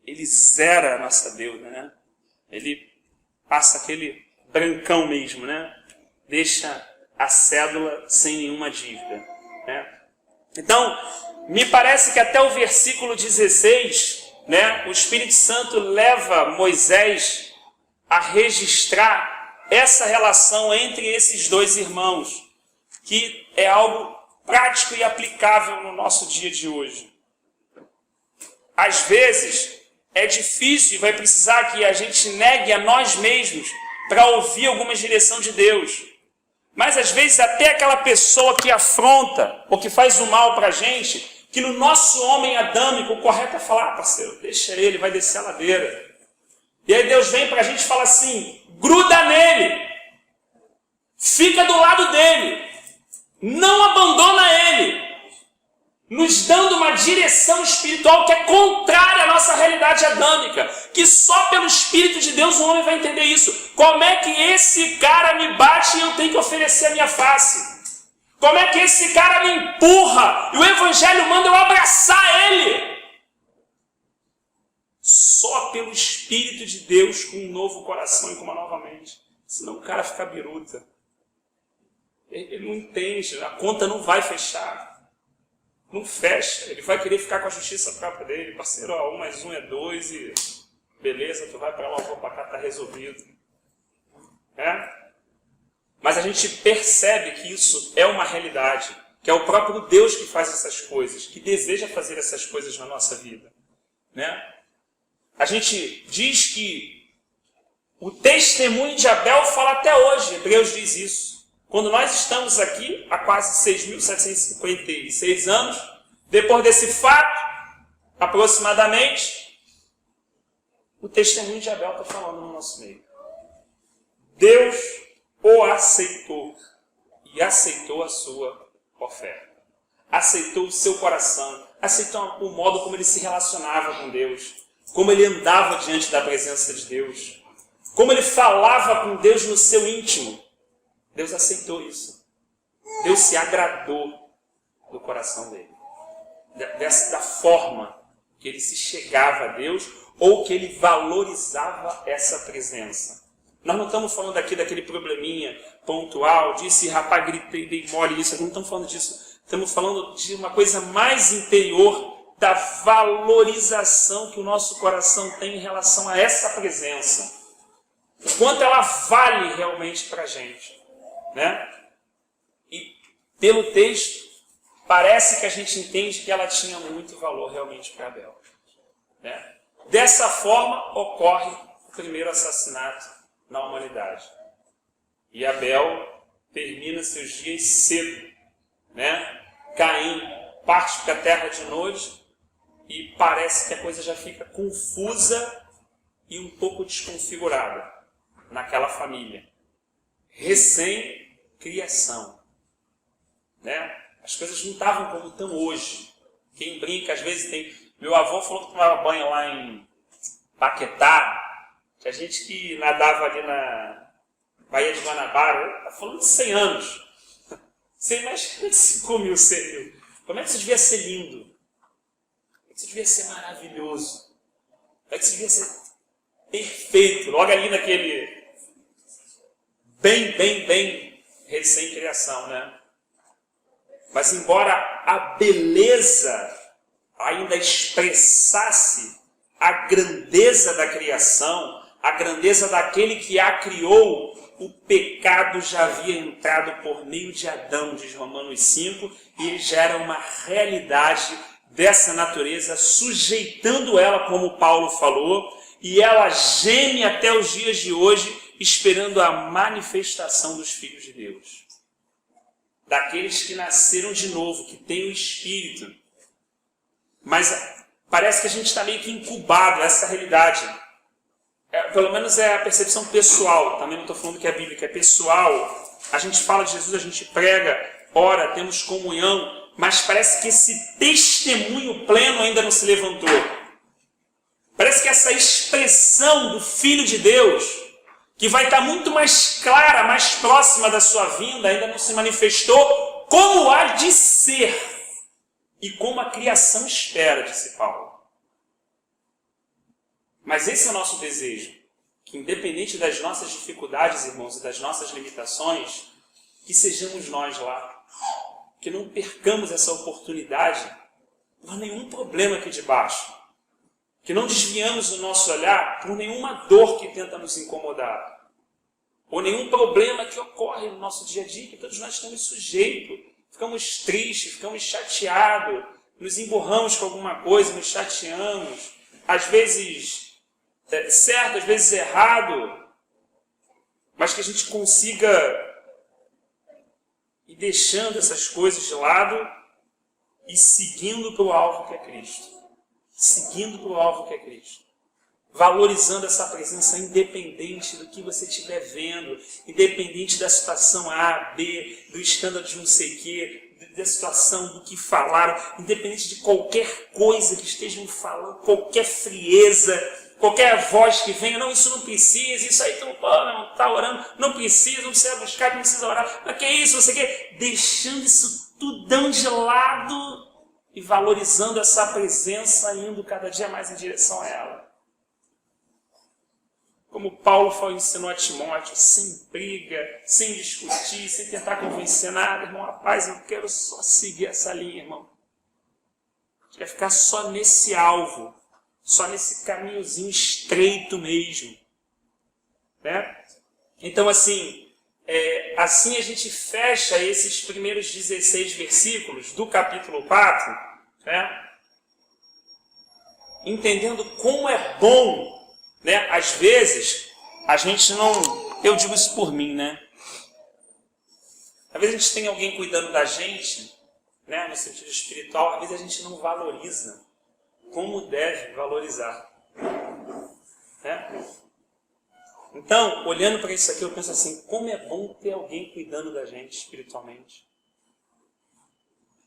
Ele zera a nossa deuda, né? Ele passa aquele brancão mesmo, né? Deixa a cédula sem nenhuma dívida, né? Então, me parece que até o versículo 16, né? O Espírito Santo leva Moisés a registrar essa relação entre esses dois irmãos, que é algo prático e aplicável no nosso dia de hoje. Às vezes, é difícil e vai precisar que a gente negue a nós mesmos para ouvir alguma direção de Deus. Mas às vezes até aquela pessoa que afronta ou que faz o mal para a gente, que no nosso homem adâmico o correto é falar, parceiro, deixa ele, vai descer a ladeira. E aí Deus vem para a gente e fala assim, gruda nele, fica do lado dele, não abandona ele, nos dando uma direção espiritual que é contrária à nossa realidade adâmica, que só pelo Espírito de Deus o homem vai entender isso. Como é que esse cara me bate e eu tenho que oferecer a minha face? Como é que esse cara me empurra e o Evangelho manda eu abraçar ele? Só pelo Espírito de Deus com um novo coração e com uma nova mente. Senão o cara fica biruta. Ele não entende, a conta não vai fechar. Não fecha, ele vai querer ficar com a justiça própria dele. Parceiro, 1 mais 1 é 2 e beleza, tu vai para lá, eu vou para cá, tá resolvido. Mas a gente percebe que isso é uma realidade, que é o próprio Deus que faz essas coisas, que deseja fazer essas coisas na nossa vida. A gente diz que o testemunho de Abel fala até hoje, Hebreus diz isso. Quando nós estamos aqui, há quase 6.756 anos, depois desse fato, aproximadamente, o testemunho de Abel está falando no nosso meio. Deus o aceitou e aceitou a sua oferta. Aceitou o seu coração, aceitou o modo como ele se relacionava com Deus, como ele andava diante da presença de Deus, como ele falava com Deus no seu íntimo. Deus aceitou isso. Deus se agradou do coração dele. Da forma que ele se chegava a Deus ou que ele valorizava essa presença. Nós não estamos falando aqui daquele probleminha pontual, disse, rapaz, gritei, dei mole, isso aqui, não estamos falando disso. Estamos falando de uma coisa mais interior, da valorização que o nosso coração tem em relação a essa presença. O quanto ela vale realmente para a gente. Né? E pelo texto, parece que a gente entende que ela tinha muito valor realmente para Abel. Né? Dessa forma, ocorre o primeiro assassinato na humanidade. E Abel termina seus dias cedo. Né? Caim parte para a terra de noite e parece que a coisa já fica confusa e um pouco desconfigurada naquela família. Recém-criação. Né? As coisas não estavam como estão hoje. Quem brinca, às vezes tem... Meu avô falou que tomava banho lá em Paquetá. Tinha gente que nadava ali na Baía de Guanabara. Está falando de 100 anos. Você imagina que 5 mil, 100 mil. Como é que isso devia ser lindo? Como é que isso devia ser maravilhoso? Como é que isso devia ser perfeito? Logo ali naquele... Bem recém-criação, né? Mas embora a beleza ainda expressasse a grandeza da criação, a grandeza daquele que a criou, o pecado já havia entrado por meio de Adão, diz Romanos 5, e ele já era uma realidade dessa natureza, sujeitando ela, como Paulo falou, e ela geme até os dias de hoje, esperando a manifestação dos filhos de Deus. Daqueles que nasceram de novo, que têm o Espírito. Mas parece que a gente está meio que incubado essa realidade. Pelo menos é a percepção pessoal. Também não estou falando que é bíblica, é pessoal. A gente fala de Jesus, a gente prega, ora, temos comunhão, mas parece que esse testemunho pleno ainda não se levantou. Parece que essa expressão do Filho de Deus, que vai estar muito mais clara, mais próxima da sua vinda, ainda não se manifestou como há de ser e como a criação espera, disse Paulo. Mas esse é o nosso desejo, que independente das nossas dificuldades, irmãos, e das nossas limitações, que sejamos nós lá, que não percamos essa oportunidade por nenhum problema aqui de baixo, que não desviamos o nosso olhar por nenhuma dor que tenta nos incomodar, ou nenhum problema que ocorre no nosso dia a dia, que todos nós estamos sujeitos, ficamos tristes, ficamos chateados, nos emburramos com alguma coisa, nos chateamos, às vezes certo, às vezes errado, mas que a gente consiga ir deixando essas coisas de lado e seguindo para o alvo que é Cristo. Seguindo para o alvo que é Cristo. Valorizando essa presença independente do que você estiver vendo, independente da situação A, B, do escândalo de não sei o quê, da situação do que falaram, independente de qualquer coisa que estejam falando, qualquer frieza, qualquer voz que venha, não, isso não precisa, isso aí não está orando, não precisa buscar, não precisa orar, mas que é isso, você quer? Deixando isso tudão de lado e valorizando essa presença, indo cada dia mais em direção a ela. Como Paulo ensinou a Timóteo, sem briga, sem discutir, sem tentar convencer nada, irmão, rapaz, eu quero só seguir essa linha, irmão. A gente quer ficar só nesse alvo, só nesse caminhozinho estreito mesmo. Né? Então, assim a gente fecha esses primeiros 16 versículos do capítulo 4, né? Entendendo como é bom, né? Às vezes, a gente não... Eu digo isso por mim, né? Às vezes a gente tem alguém cuidando da gente, né? No sentido espiritual, às vezes a gente não valoriza como deve valorizar. Né? Então, olhando para isso aqui, eu penso assim, como é bom ter alguém cuidando da gente espiritualmente.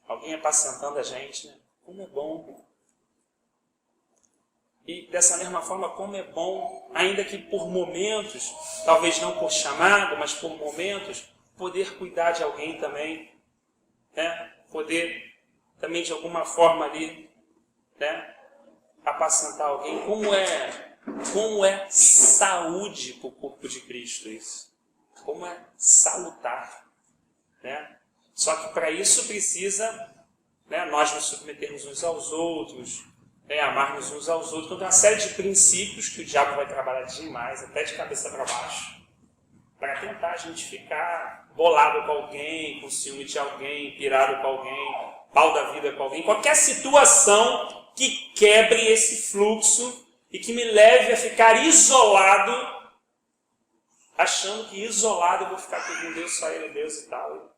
Alguém apacentando a gente, né? Como é bom. E dessa mesma forma, como é bom, ainda que por momentos, talvez não por chamado, mas por momentos, poder cuidar de alguém também, né? Poder também de alguma forma ali, né? Apacentar alguém. Como é saúde para o corpo de Cristo isso? Como é salutar, né? Só que para isso precisa, né, nós nos submetermos uns aos outros, amarmos uns aos outros. Então tem uma série de princípios que o diabo vai trabalhar demais, até de cabeça para baixo, para tentar a gente ficar bolado com alguém, com ciúme de alguém, pirado com alguém, pau da vida com alguém. Qualquer situação que quebre esse fluxo e que me leve a ficar isolado, achando que isolado eu vou ficar com Deus, só Ele é Deus e tal.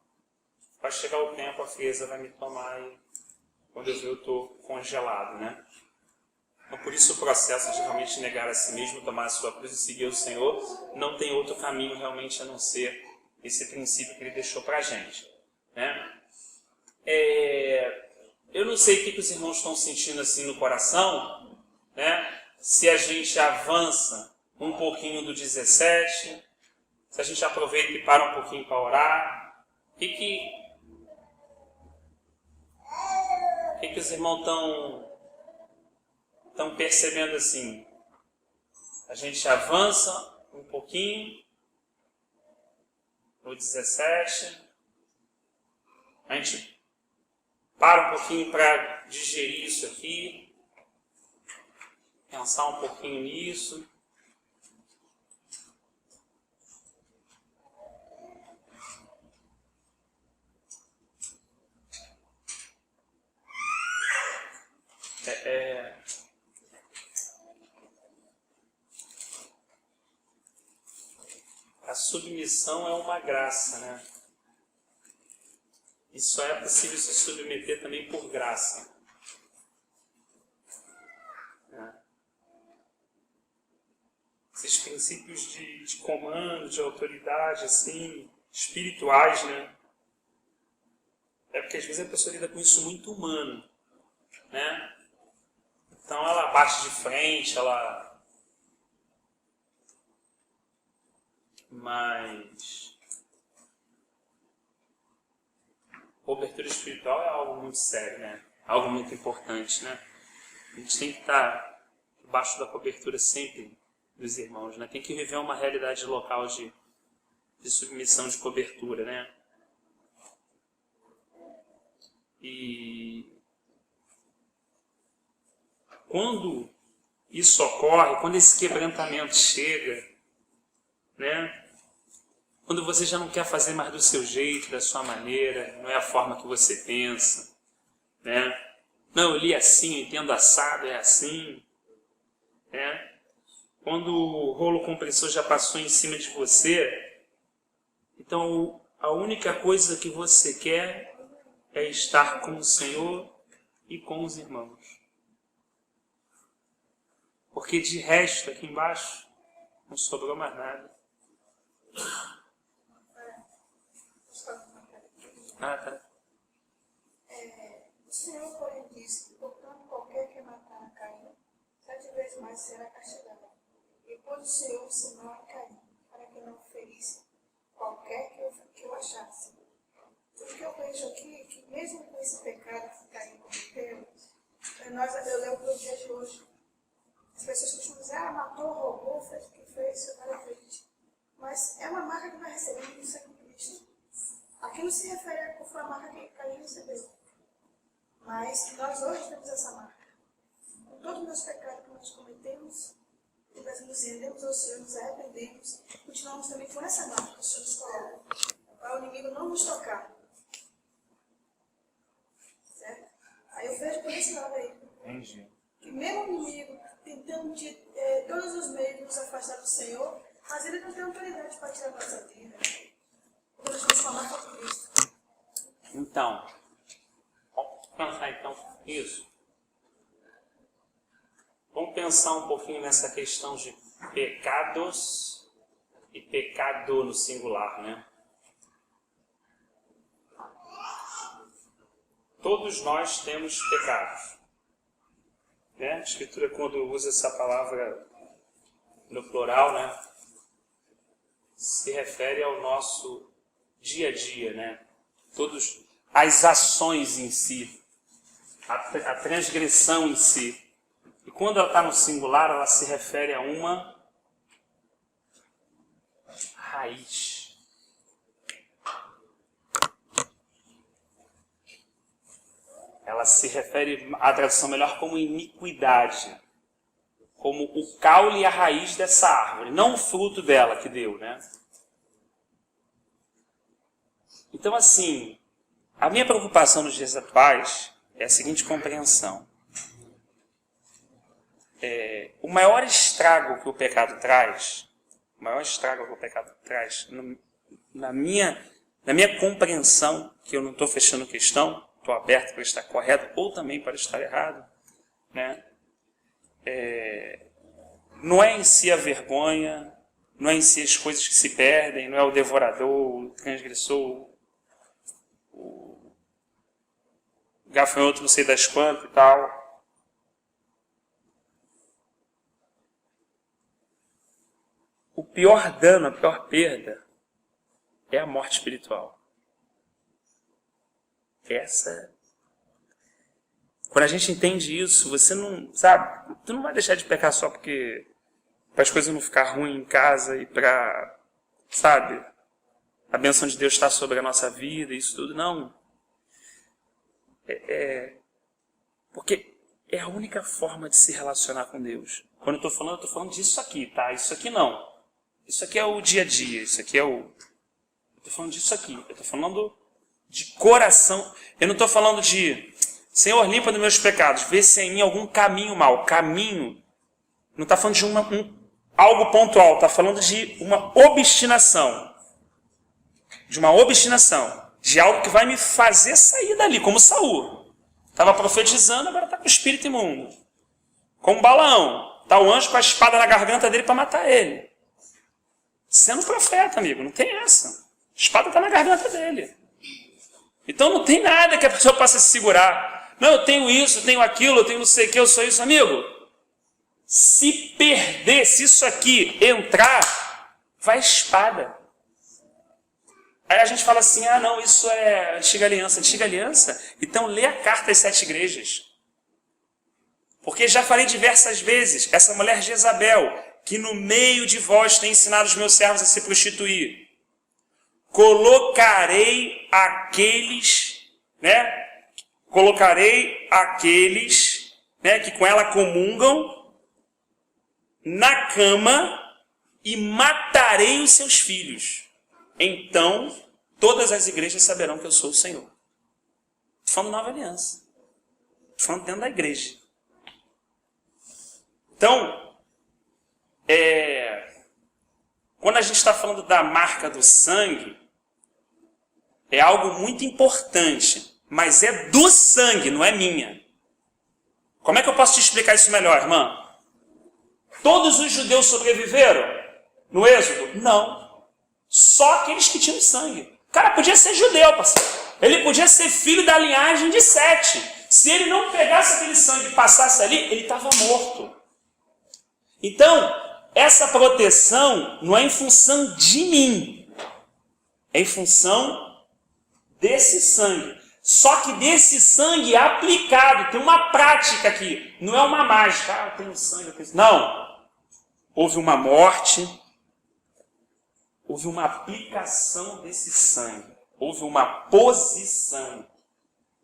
Vai chegar o tempo, a frieza vai me tomar e quando eu ver eu estou congelado, né? Então, por isso o processo de realmente negar a si mesmo, tomar a sua cruz e seguir o Senhor, não tem outro caminho realmente a não ser esse princípio que Ele deixou para a gente, né? Eu não sei o que os irmãos estão sentindo assim no coração, né? Se a gente avança um pouquinho do 17, se a gente aproveita e para um pouquinho para orar, o que os irmãos estão percebendo assim? A gente avança um pouquinho no 17, a gente para um pouquinho para digerir isso aqui, pensar um pouquinho nisso. A submissão é uma graça, né? E só é possível se submeter também por graça. Esses princípios de comando, de autoridade, assim, espirituais, né? É porque às vezes a pessoa lida com isso muito humano, né? Então ela bate de frente, Mas cobertura espiritual é algo muito sério, né? Algo muito importante, né? A gente tem que estar debaixo da cobertura sempre dos irmãos, né? Tem que viver uma realidade local de submissão, de cobertura, né? E quando isso ocorre, quando esse quebrantamento chega, né? Quando você já não quer fazer mais do seu jeito, da sua maneira, não é a forma que você pensa, né? Não, eu li assim, eu entendo assado, é assim, né? Quando o rolo compressor já passou em cima de você, então a única coisa que você quer é estar com o Senhor e com os irmãos. Porque de resto, aqui embaixo, não sobrou mais nada. Tá. O Senhor, porém, disse: portanto, qualquer que matar a Caim, 7 vezes mais será castigado. E pôs o Senhor o sinal a Caim, para que não ferisse qualquer que eu achasse. O que eu vejo aqui é que, mesmo com esse pecado que Caim cometeu, eu levo para o dia de hoje. As pessoas costumam dizer: matou, roubou, fez o que fez, isso para frente. Mas é uma marca que vai receber do Senhor Cristo. Aqui não se refere a qual foi a marca que Caim recebeu. Mas nós hoje temos essa marca. Com todos os meus pecados que nós cometemos, nós nos rendemos ao Senhor, nos arrependemos, continuamos também com essa marca que o Senhor nos coloca, para o inimigo não nos tocar. Certo? Aí eu vejo por esse lado aí. Entendi. Que mesmo o inimigo tentando de todos os meios nos afastar do Senhor, mas ele não tem autoridade para tirar a nossa vida. Quando nós vamos falar com Cristo. Então, vamos pensar então isso. Vamos pensar um pouquinho nessa questão de pecados e pecado no singular, né? Todos nós temos pecados. Né? A Escritura, quando usa essa palavra no plural, né, se refere ao nosso dia a dia, né? Todas as ações em si, a transgressão em si. E quando ela está no singular, ela se refere a uma raiz. Ela se refere, a tradução melhor, como iniquidade. Como o caule e a raiz dessa árvore, não o fruto dela que deu, né? Então, assim, a minha preocupação nos dias atuais é a seguinte compreensão. O maior estrago que o pecado traz, na minha compreensão, que eu não estou fechando questão, estou aberto para estar correto ou também para estar errado, né? Não é em si a vergonha, não é em si as coisas que se perdem, não é o devorador, o transgressor, o gafanhoto não sei das quantas e tal. O pior dano, a pior perda é a morte espiritual. Quando a gente entende isso, você não, sabe, tu não vai deixar de pecar só porque para as coisas não ficar ruins em casa e para, sabe, a bênção de Deus estar sobre a nossa vida e isso tudo, não. Porque é a única forma de se relacionar com Deus. Quando eu estou falando disso aqui, tá? Isso aqui não. Isso aqui é o dia a dia, isso aqui é o... Eu estou falando disso aqui, eu estou falando de coração. Eu não estou falando de... Senhor, limpa dos meus pecados, vê se há em mim algum caminho mau. Caminho, não está falando de algo pontual, está falando de uma obstinação. De uma obstinação. De algo que vai me fazer sair dali, como Saul. Estava profetizando, agora está com o espírito imundo. Como Balaão. Está o anjo com a espada na garganta dele para matar ele. Sendo profeta, amigo, não tem essa. A espada está na garganta dele. Então não tem nada que a pessoa possa se segurar. Não, eu tenho isso, eu tenho aquilo, eu tenho não sei o que, eu sou isso, amigo. Se perder, se isso aqui entrar, vai espada. Aí a gente fala assim, não, isso é antiga aliança. Antiga aliança? Então lê a carta às 7 igrejas. Porque já falei diversas vezes, essa mulher Jezabel, que no meio de vós tem ensinado os meus servos a se prostituir. Colocarei aqueles, né? Que com ela comungam na cama e matarei os seus filhos. Então, todas as igrejas saberão que eu sou o Senhor. Estou falando nova aliança. Estou falando dentro da igreja. Então, quando a gente está falando da marca do sangue, é algo muito importante. Mas é do sangue, não é minha. Como é que eu posso te explicar isso melhor, irmã? Todos os judeus sobreviveram no Êxodo? Não. Só aqueles que tinham sangue. O cara podia ser judeu, parceiro. Ele podia ser filho da linhagem de Sete. Se ele não pegasse aquele sangue e passasse ali, ele estava morto. Então, essa proteção não é em função de mim. É em função desse sangue. Só que desse sangue aplicado, tem uma prática aqui, não é uma mágica, eu tenho sangue, não. Houve uma morte, houve uma aplicação desse sangue, houve uma posição.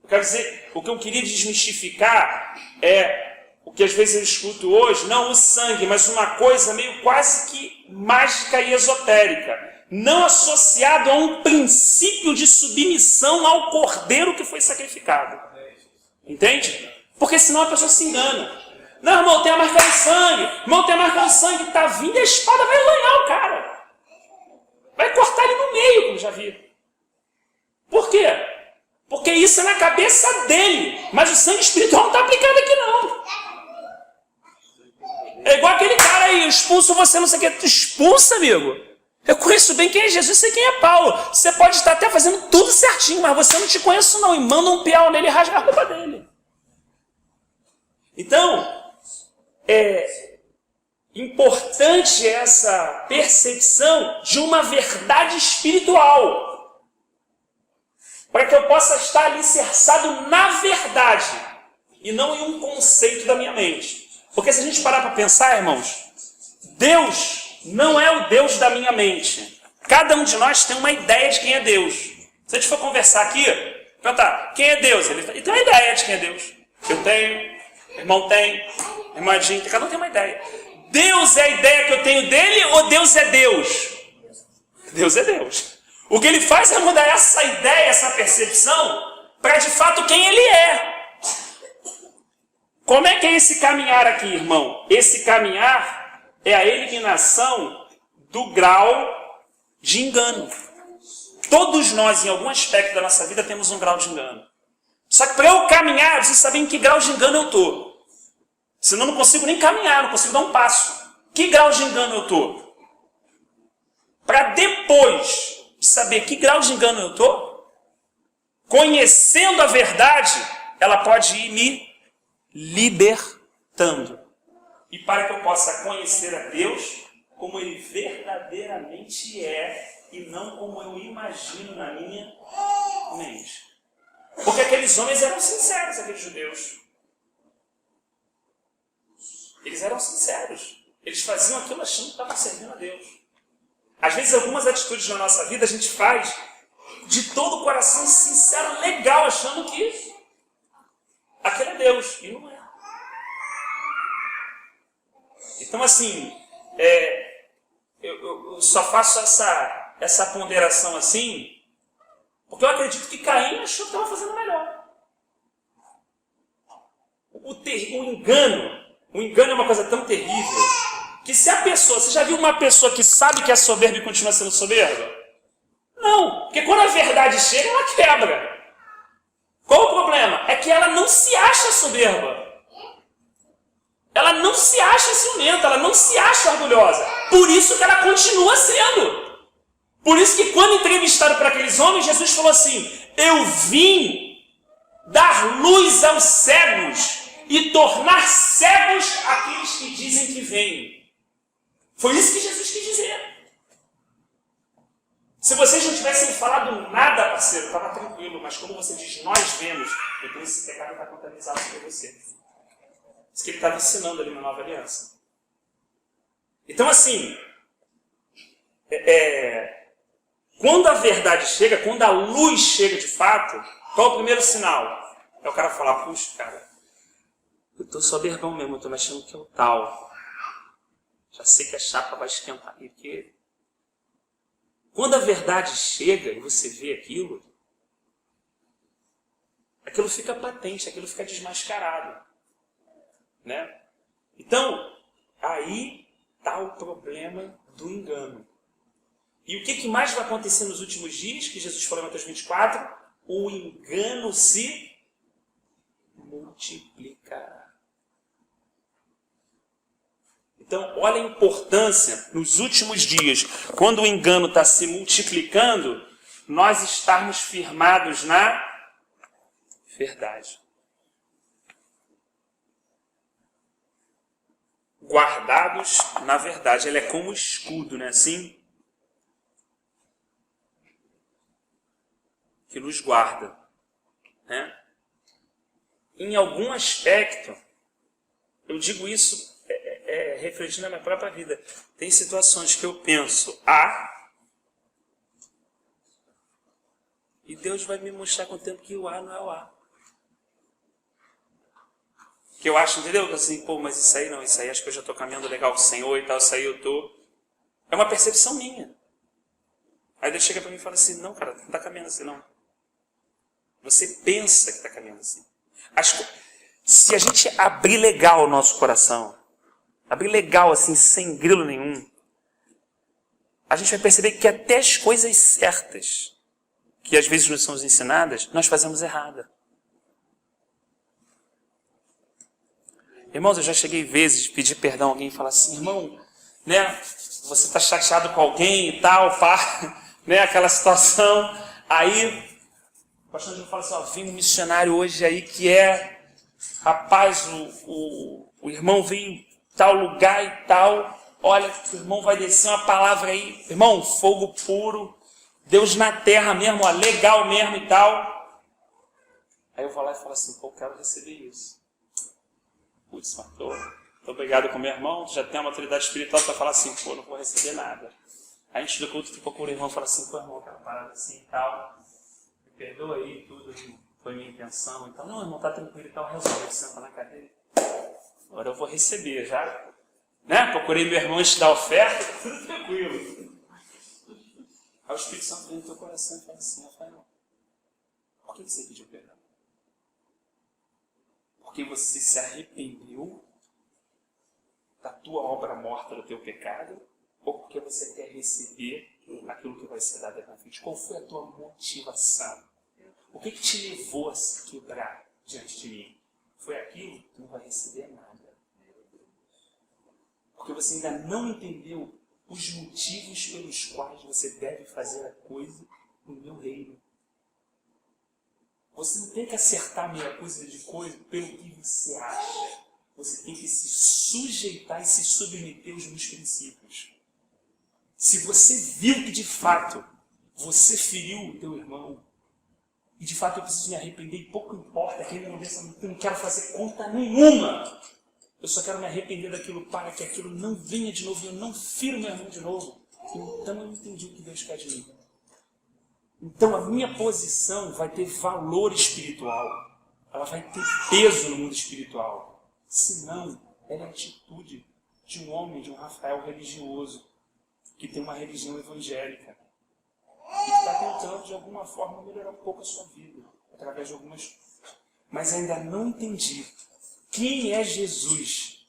Eu quero dizer, o que eu queria desmistificar é o que às vezes eu escuto hoje, não o sangue, mas uma coisa meio quase que mágica e esotérica. Não associado a um princípio de submissão ao cordeiro que foi sacrificado. Entende? Porque senão a pessoa se engana. Não, irmão, tem a marca do sangue. Irmão, tem a marca do sangue. Está vindo a espada, vai lanhar o cara. Vai cortar ele no meio, como já vi. Por quê? Porque isso é na cabeça dele. Mas o sangue espiritual não está aplicado aqui, não. É igual aquele cara aí, expulso você, não sei o que. Tu expulsa, amigo. Eu conheço bem quem é Jesus e sei quem é Paulo. Você pode estar até fazendo tudo certinho, mas você não te conhece não. E manda um piau nele e rasga a roupa dele. Então, é importante essa percepção de uma verdade espiritual. Para que eu possa estar alicerçado na verdade. E não em um conceito da minha mente. Porque se a gente parar para pensar, irmãos, Deus não é o Deus da minha mente. Cada um de nós tem uma ideia de quem é Deus. Se a gente for conversar aqui, perguntar, quem é Deus? Ele tem uma ideia de quem é Deus. Eu tenho, irmão tem, irmãzinho, cada um tem uma ideia. Deus é a ideia que eu tenho dele ou Deus é Deus? Deus é Deus. O que ele faz é mudar essa ideia, essa percepção, para de fato quem ele é. Como é que é esse caminhar aqui, irmão? Esse caminhar é a eliminação do grau de engano. Todos nós, em algum aspecto da nossa vida, temos um grau de engano. Só que para eu caminhar, eu preciso saber em que grau de engano eu estou. Senão eu não consigo nem caminhar, não consigo dar um passo. Que grau de engano eu estou? Para depois de saber que grau de engano eu estou, conhecendo a verdade, ela pode ir me libertando. E para que eu possa conhecer a Deus como Ele verdadeiramente é e não como eu imagino na minha mente. Porque aqueles homens eram sinceros, aqueles judeus. Eles eram sinceros. Eles faziam aquilo achando que estavam servindo a Deus. Às vezes algumas atitudes na nossa vida a gente faz de todo o coração sincero, legal, achando que aquele é Deus, e não é. Então, assim, eu só faço essa ponderação assim, porque eu acredito que Caim achou que estava fazendo melhor. O engano é uma coisa tão terrível, que se a pessoa, você já viu uma pessoa que sabe que é soberba e continua sendo soberba? Não, porque quando a verdade chega, ela quebra. Qual o problema? É que ela não se acha soberba. Ela não se acha ciumenta, ela não se acha orgulhosa. Por isso que ela continua sendo. Por isso que quando entrevistado para aqueles homens, Jesus falou assim, eu vim dar luz aos cegos e tornar cegos aqueles que dizem que vêm. Foi isso que Jesus quis dizer. Se vocês não tivessem falado nada, parceiro, estava tranquilo, mas como você diz, nós vemos, então esse pecado está contabilizado por você. Isso que ele estava ensinando ali na nova aliança. Então, assim, quando a verdade chega, quando a luz chega de fato, qual é o primeiro sinal? É o cara falar, puxa, cara, eu estou soberbão mesmo, eu estou me achando que é o tal. Já sei que a chapa vai esquentar. Porque quando a verdade chega e você vê aquilo fica patente, aquilo fica desmascarado. Né? Então, aí está o problema do engano. E o que mais vai acontecer nos últimos dias, que Jesus falou em Mateus 24? O engano se multiplicará. Então, olha a importância, nos últimos dias, quando o engano está se multiplicando, nós estarmos firmados na verdade. Guardados na verdade. Ele é como um escudo, não é assim? Que nos guarda. Né? Em algum aspecto, eu digo isso refletindo na minha própria vida. Tem situações que eu penso A e Deus vai me mostrar com o tempo que o A não é o A. Que eu acho, entendeu? Assim, pô, mas isso aí não, isso aí acho que eu já estou caminhando legal com o Senhor e tal, isso aí eu estou... É uma percepção minha. Aí Deus chega para mim e fala assim, não, cara, não está caminhando assim, não. Você pensa que está caminhando assim. Se a gente abrir legal o nosso coração, abrir legal assim, sem grilo nenhum, a gente vai perceber que até as coisas certas, que às vezes nos são ensinadas, nós fazemos errada. Irmãos, eu já cheguei vezes de pedir perdão a alguém e falar assim, irmão, né? Você está chateado com alguém e tal, pá, né? Aquela situação. Aí, o pastor João fala assim, ó, vem um missionário hoje aí que é, rapaz, o irmão veio em tal lugar e tal, olha, o irmão vai descer uma palavra aí, irmão, fogo puro, Deus na terra mesmo, ó, legal mesmo e tal. Aí eu vou lá e falo assim, pô, eu quero receber isso. Putz, mas tô obrigado com meu irmão, já tem uma autoridade espiritual para falar assim, pô, não vou receber nada. Aí a gente do culto procura o irmão e fala assim, pô, irmão, aquela parada assim e tal, me perdoa aí, tudo foi minha intenção e tal. Não, irmão, tá tranquilo e tal, resolve, senta na cadeira. Agora eu vou receber já. Né? Procurei meu irmão antes da oferta, tudo tranquilo. Aí o Espírito Santo vem no teu coração e fala assim, Rafael, por que você pediu perdão? Porque você se arrependeu da tua obra morta, do teu pecado, ou porque você quer receber aquilo que vai ser dado na frente? Qual foi a tua motivação? O que te levou a se quebrar diante de mim? Foi aquilo que não vai receber nada. Porque você ainda não entendeu os motivos pelos quais você deve fazer a coisa no meu reino. Você não tem que acertar meia coisa de coisa pelo que você acha. Você tem que se sujeitar e se submeter aos meus princípios. Se você viu que de fato você feriu o teu irmão, e de fato eu preciso me arrepender, e pouco importa, aquele momento eu não quero fazer conta nenhuma. Eu só quero me arrepender daquilo para que aquilo não venha de novo e eu não firo meu irmão de novo. Então eu entendi o que Deus quer de mim. Então a minha posição vai ter valor espiritual. Ela vai ter peso no mundo espiritual. Senão, ela é a atitude de um homem, de um Rafael religioso, que tem uma religião evangélica. E que está tentando, de alguma forma, melhorar um pouco a sua vida. Através de algumas... Mas ainda não entendi quem é Jesus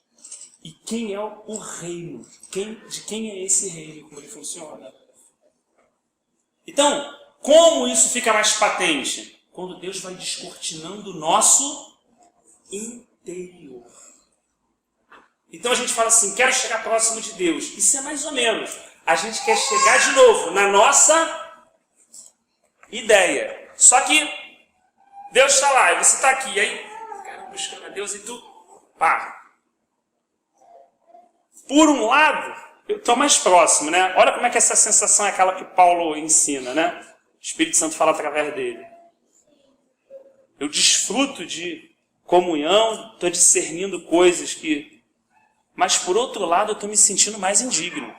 e quem é o reino. De quem é esse reino e como ele funciona. Então, como isso fica mais patente? Quando Deus vai descortinando o nosso interior. Então a gente fala assim, quero chegar próximo de Deus. Isso é mais ou menos. A gente quer chegar de novo na nossa ideia. Só que Deus está lá e você está aqui. E aí, cara, buscando a Deus e tu, pá. Por um lado, eu estou mais próximo, né? Olha como é que essa sensação é aquela que Paulo ensina, né? O Espírito Santo fala através dele. Eu desfruto de comunhão, estou discernindo coisas que... Mas, por outro lado, eu estou me sentindo mais indigno.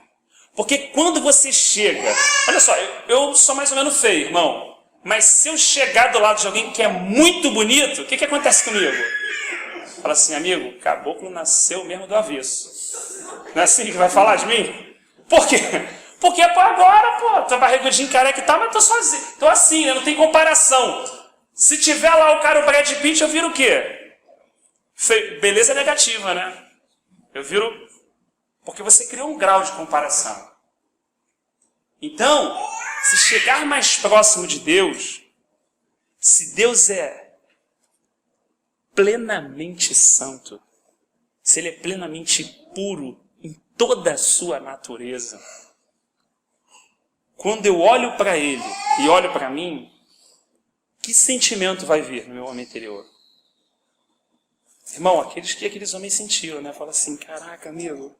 Porque quando você chega... Olha só, eu sou mais ou menos feio, irmão. Mas se eu chegar do lado de alguém que é muito bonito, o que acontece comigo? Fala assim, amigo, caboclo nasceu mesmo do avesso. Não é assim que vai falar de mim? Por quê? Porque pô, agora, pô, tô barrigudinho, careca e tal, mas tô sozinho. Tô assim, né? Não tem comparação. Se tiver lá o cara, o Brad Pitt, eu viro o quê? Beleza negativa, né? Eu viro... Porque você criou um grau de comparação. Então, se chegar mais próximo de Deus, se Deus é plenamente santo, se Ele é plenamente puro em toda a sua natureza, quando eu olho para Ele e olho para mim, que sentimento vai vir no meu homem interior? Irmão, aqueles homens sentiram, né? Fala assim, caraca, amigo,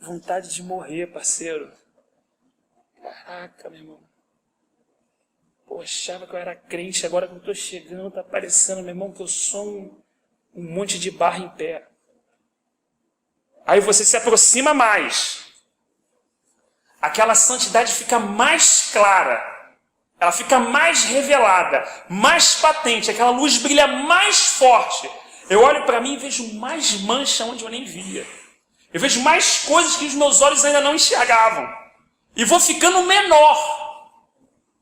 vontade de morrer, parceiro. Caraca, meu irmão. Pô, achava que eu era crente, agora que eu tô chegando, tá parecendo, meu irmão, que eu sou um monte de barro em pé. Aí você se aproxima mais. Aquela santidade fica mais clara. Ela fica mais revelada, mais patente. Aquela luz brilha mais forte. Eu olho para mim e vejo mais mancha onde eu nem via. Eu vejo mais coisas que os meus olhos ainda não enxergavam. E vou ficando menor.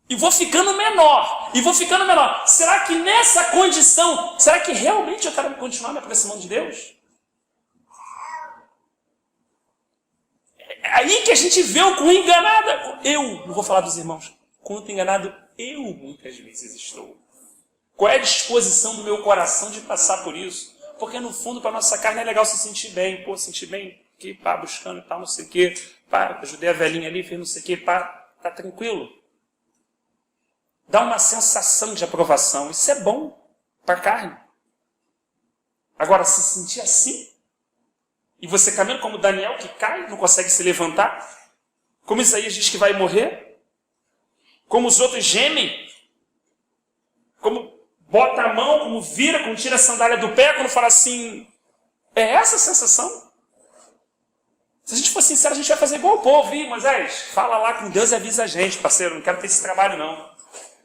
E vou ficando menor. E vou ficando menor. Será que nessa condição, será que realmente eu quero continuar me aproximando de Deus? É aí que a gente vê o quão enganada. Eu, não vou falar dos irmãos. Quanto enganado eu muitas vezes estou. Qual é a disposição do meu coração de passar por isso? Porque no fundo para a nossa carne é legal se sentir bem. Pô, sentir bem. aqui, pá, buscando e tal, não sei o quê, pá, ajudei a velhinha ali, fez não sei o quê, pá, tá tranquilo. Dá uma sensação de aprovação, isso é bom para a carne. Agora, se sentir assim, e você caminhando como Daniel, que cai, não consegue se levantar, como Isaías diz que vai morrer, como os outros gemem, como bota a mão, como vira, como tira a sandália do pé, quando fala assim, é essa a sensação? Se a gente for sincero, a gente vai fazer igual o povo, hein, Moisés? Fala lá com Deus e avisa a gente, parceiro, não quero ter esse trabalho não.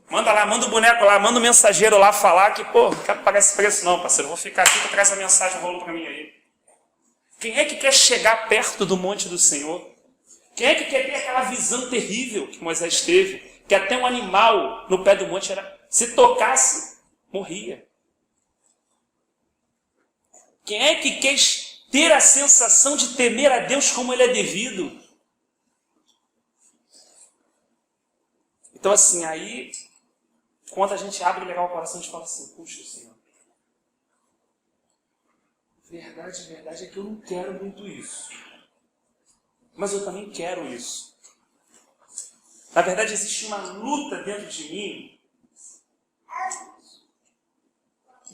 Manda lá, manda o boneco lá, manda o mensageiro lá falar que, pô, não quero pagar esse preço não, parceiro, vou ficar aqui, tu traz a mensagem, rolou para mim aí. Quem é que quer chegar perto do monte do Senhor? Quem é que quer ter aquela visão terrível que Moisés teve? Que até um animal no pé do monte se tocasse, morria. Quem é que quer ter a sensação de temer a Deus como Ele é devido? Então assim, aí, quando a gente abre legal o coração, a gente fala assim, puxa Senhor, verdade é que eu não quero muito isso. Mas eu também quero isso. Na verdade, existe uma luta dentro de mim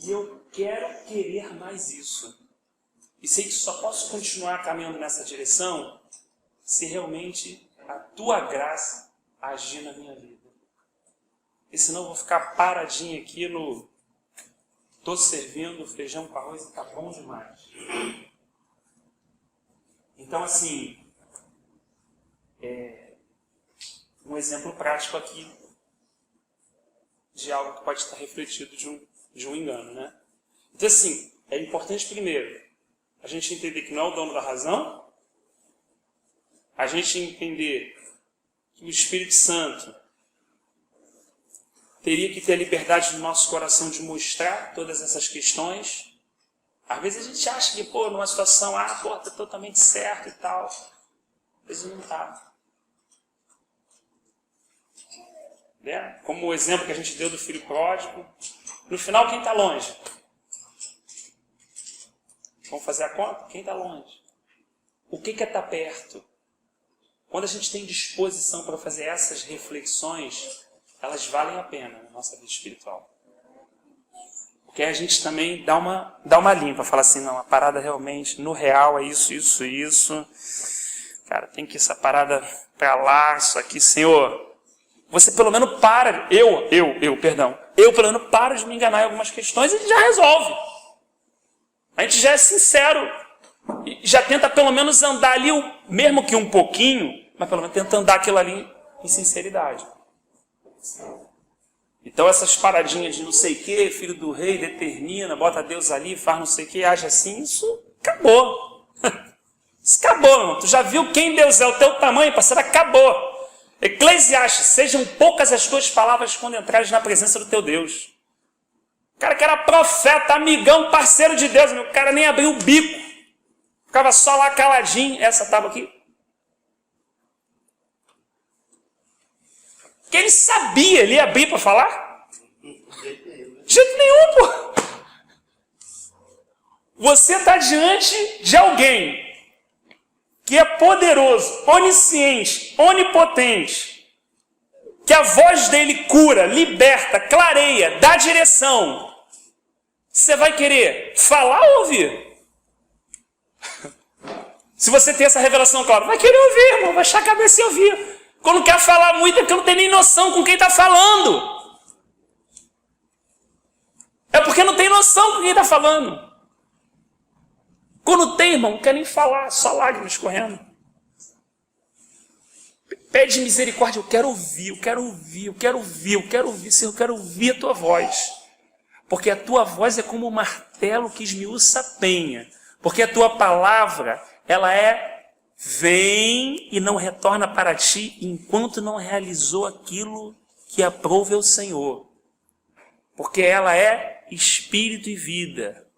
e eu quero querer mais isso. E sei que só posso continuar caminhando nessa direção se realmente a Tua graça agir na minha vida. E senão eu vou ficar paradinho aqui no... Estou servindo feijão com arroz e está bom demais. Então, assim, um exemplo prático aqui de algo que pode estar refletido de um engano, né? Então, assim, é importante primeiro a gente entender que não é o dono da razão, a gente entender que o Espírito Santo teria que ter a liberdade no nosso coração de mostrar todas essas questões. Às vezes a gente acha que, pô, numa situação, tá totalmente certo e tal. Às vezes não tá. Né? Como o exemplo que a gente deu do filho pródigo. No final, quem está longe? Vamos fazer a conta? Quem está longe? O que é estar perto? Quando a gente tem disposição para fazer essas reflexões, elas valem a pena na nossa vida espiritual. Porque a gente também dá uma limpa, fala assim, não, a parada realmente, no real é isso. Cara, tem que ir essa parada para lá, isso aqui, Senhor. Você pelo menos para, eu pelo menos paro de me enganar em algumas questões e já resolve. A gente já é sincero, e já tenta pelo menos andar ali, mesmo que um pouquinho, mas pelo menos tenta andar aquilo ali em sinceridade. Então essas paradinhas de não sei o que, filho do rei, determina, bota Deus ali, faz não sei o que, age assim, isso acabou. Isso acabou, irmão. Tu já viu quem Deus é, o teu tamanho, parceiro, acabou. Eclesiastes, sejam poucas as tuas palavras quando entrares na presença do teu Deus. O cara que era profeta, amigão, parceiro de Deus, o cara nem abriu o bico. Ficava só lá caladinho, essa tábua aqui. Porque ele sabia, ele ia abrir para falar? De jeito nenhum, pô. Você está diante de alguém que é poderoso, onisciente, onipotente, que a voz dele cura, liberta, clareia, dá direção. Você vai querer falar ou ouvir? Se você tem essa revelação clara, vai querer ouvir, irmão, vai achar a cabeça e ouvir. Quando quer falar muito é porque não tem nem noção com quem está falando. É porque não tem noção com quem está falando. Quando tem, irmão, não quer nem falar, só lágrimas correndo. Pede misericórdia, eu quero ouvir, Senhor, eu quero ouvir a tua voz. Porque a tua voz é como um martelo que esmiuça a penha. Porque a tua palavra, ela vem e não retorna para ti enquanto não realizou aquilo que aprouve ao Senhor. Porque ela é espírito e vida.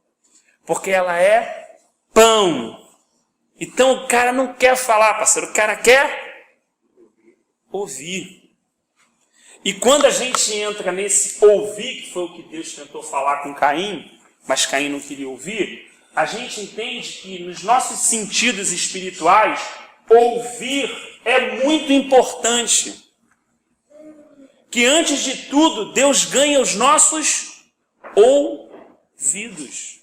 Porque ela é pão. Então o cara não quer falar, parceiro, o cara quer ouvir. E quando a gente entra nesse ouvir, que foi o que Deus tentou falar com Caim, mas Caim não queria ouvir, a gente entende que nos nossos sentidos espirituais, ouvir é muito importante. Que antes de tudo, Deus ganha os nossos ouvidos.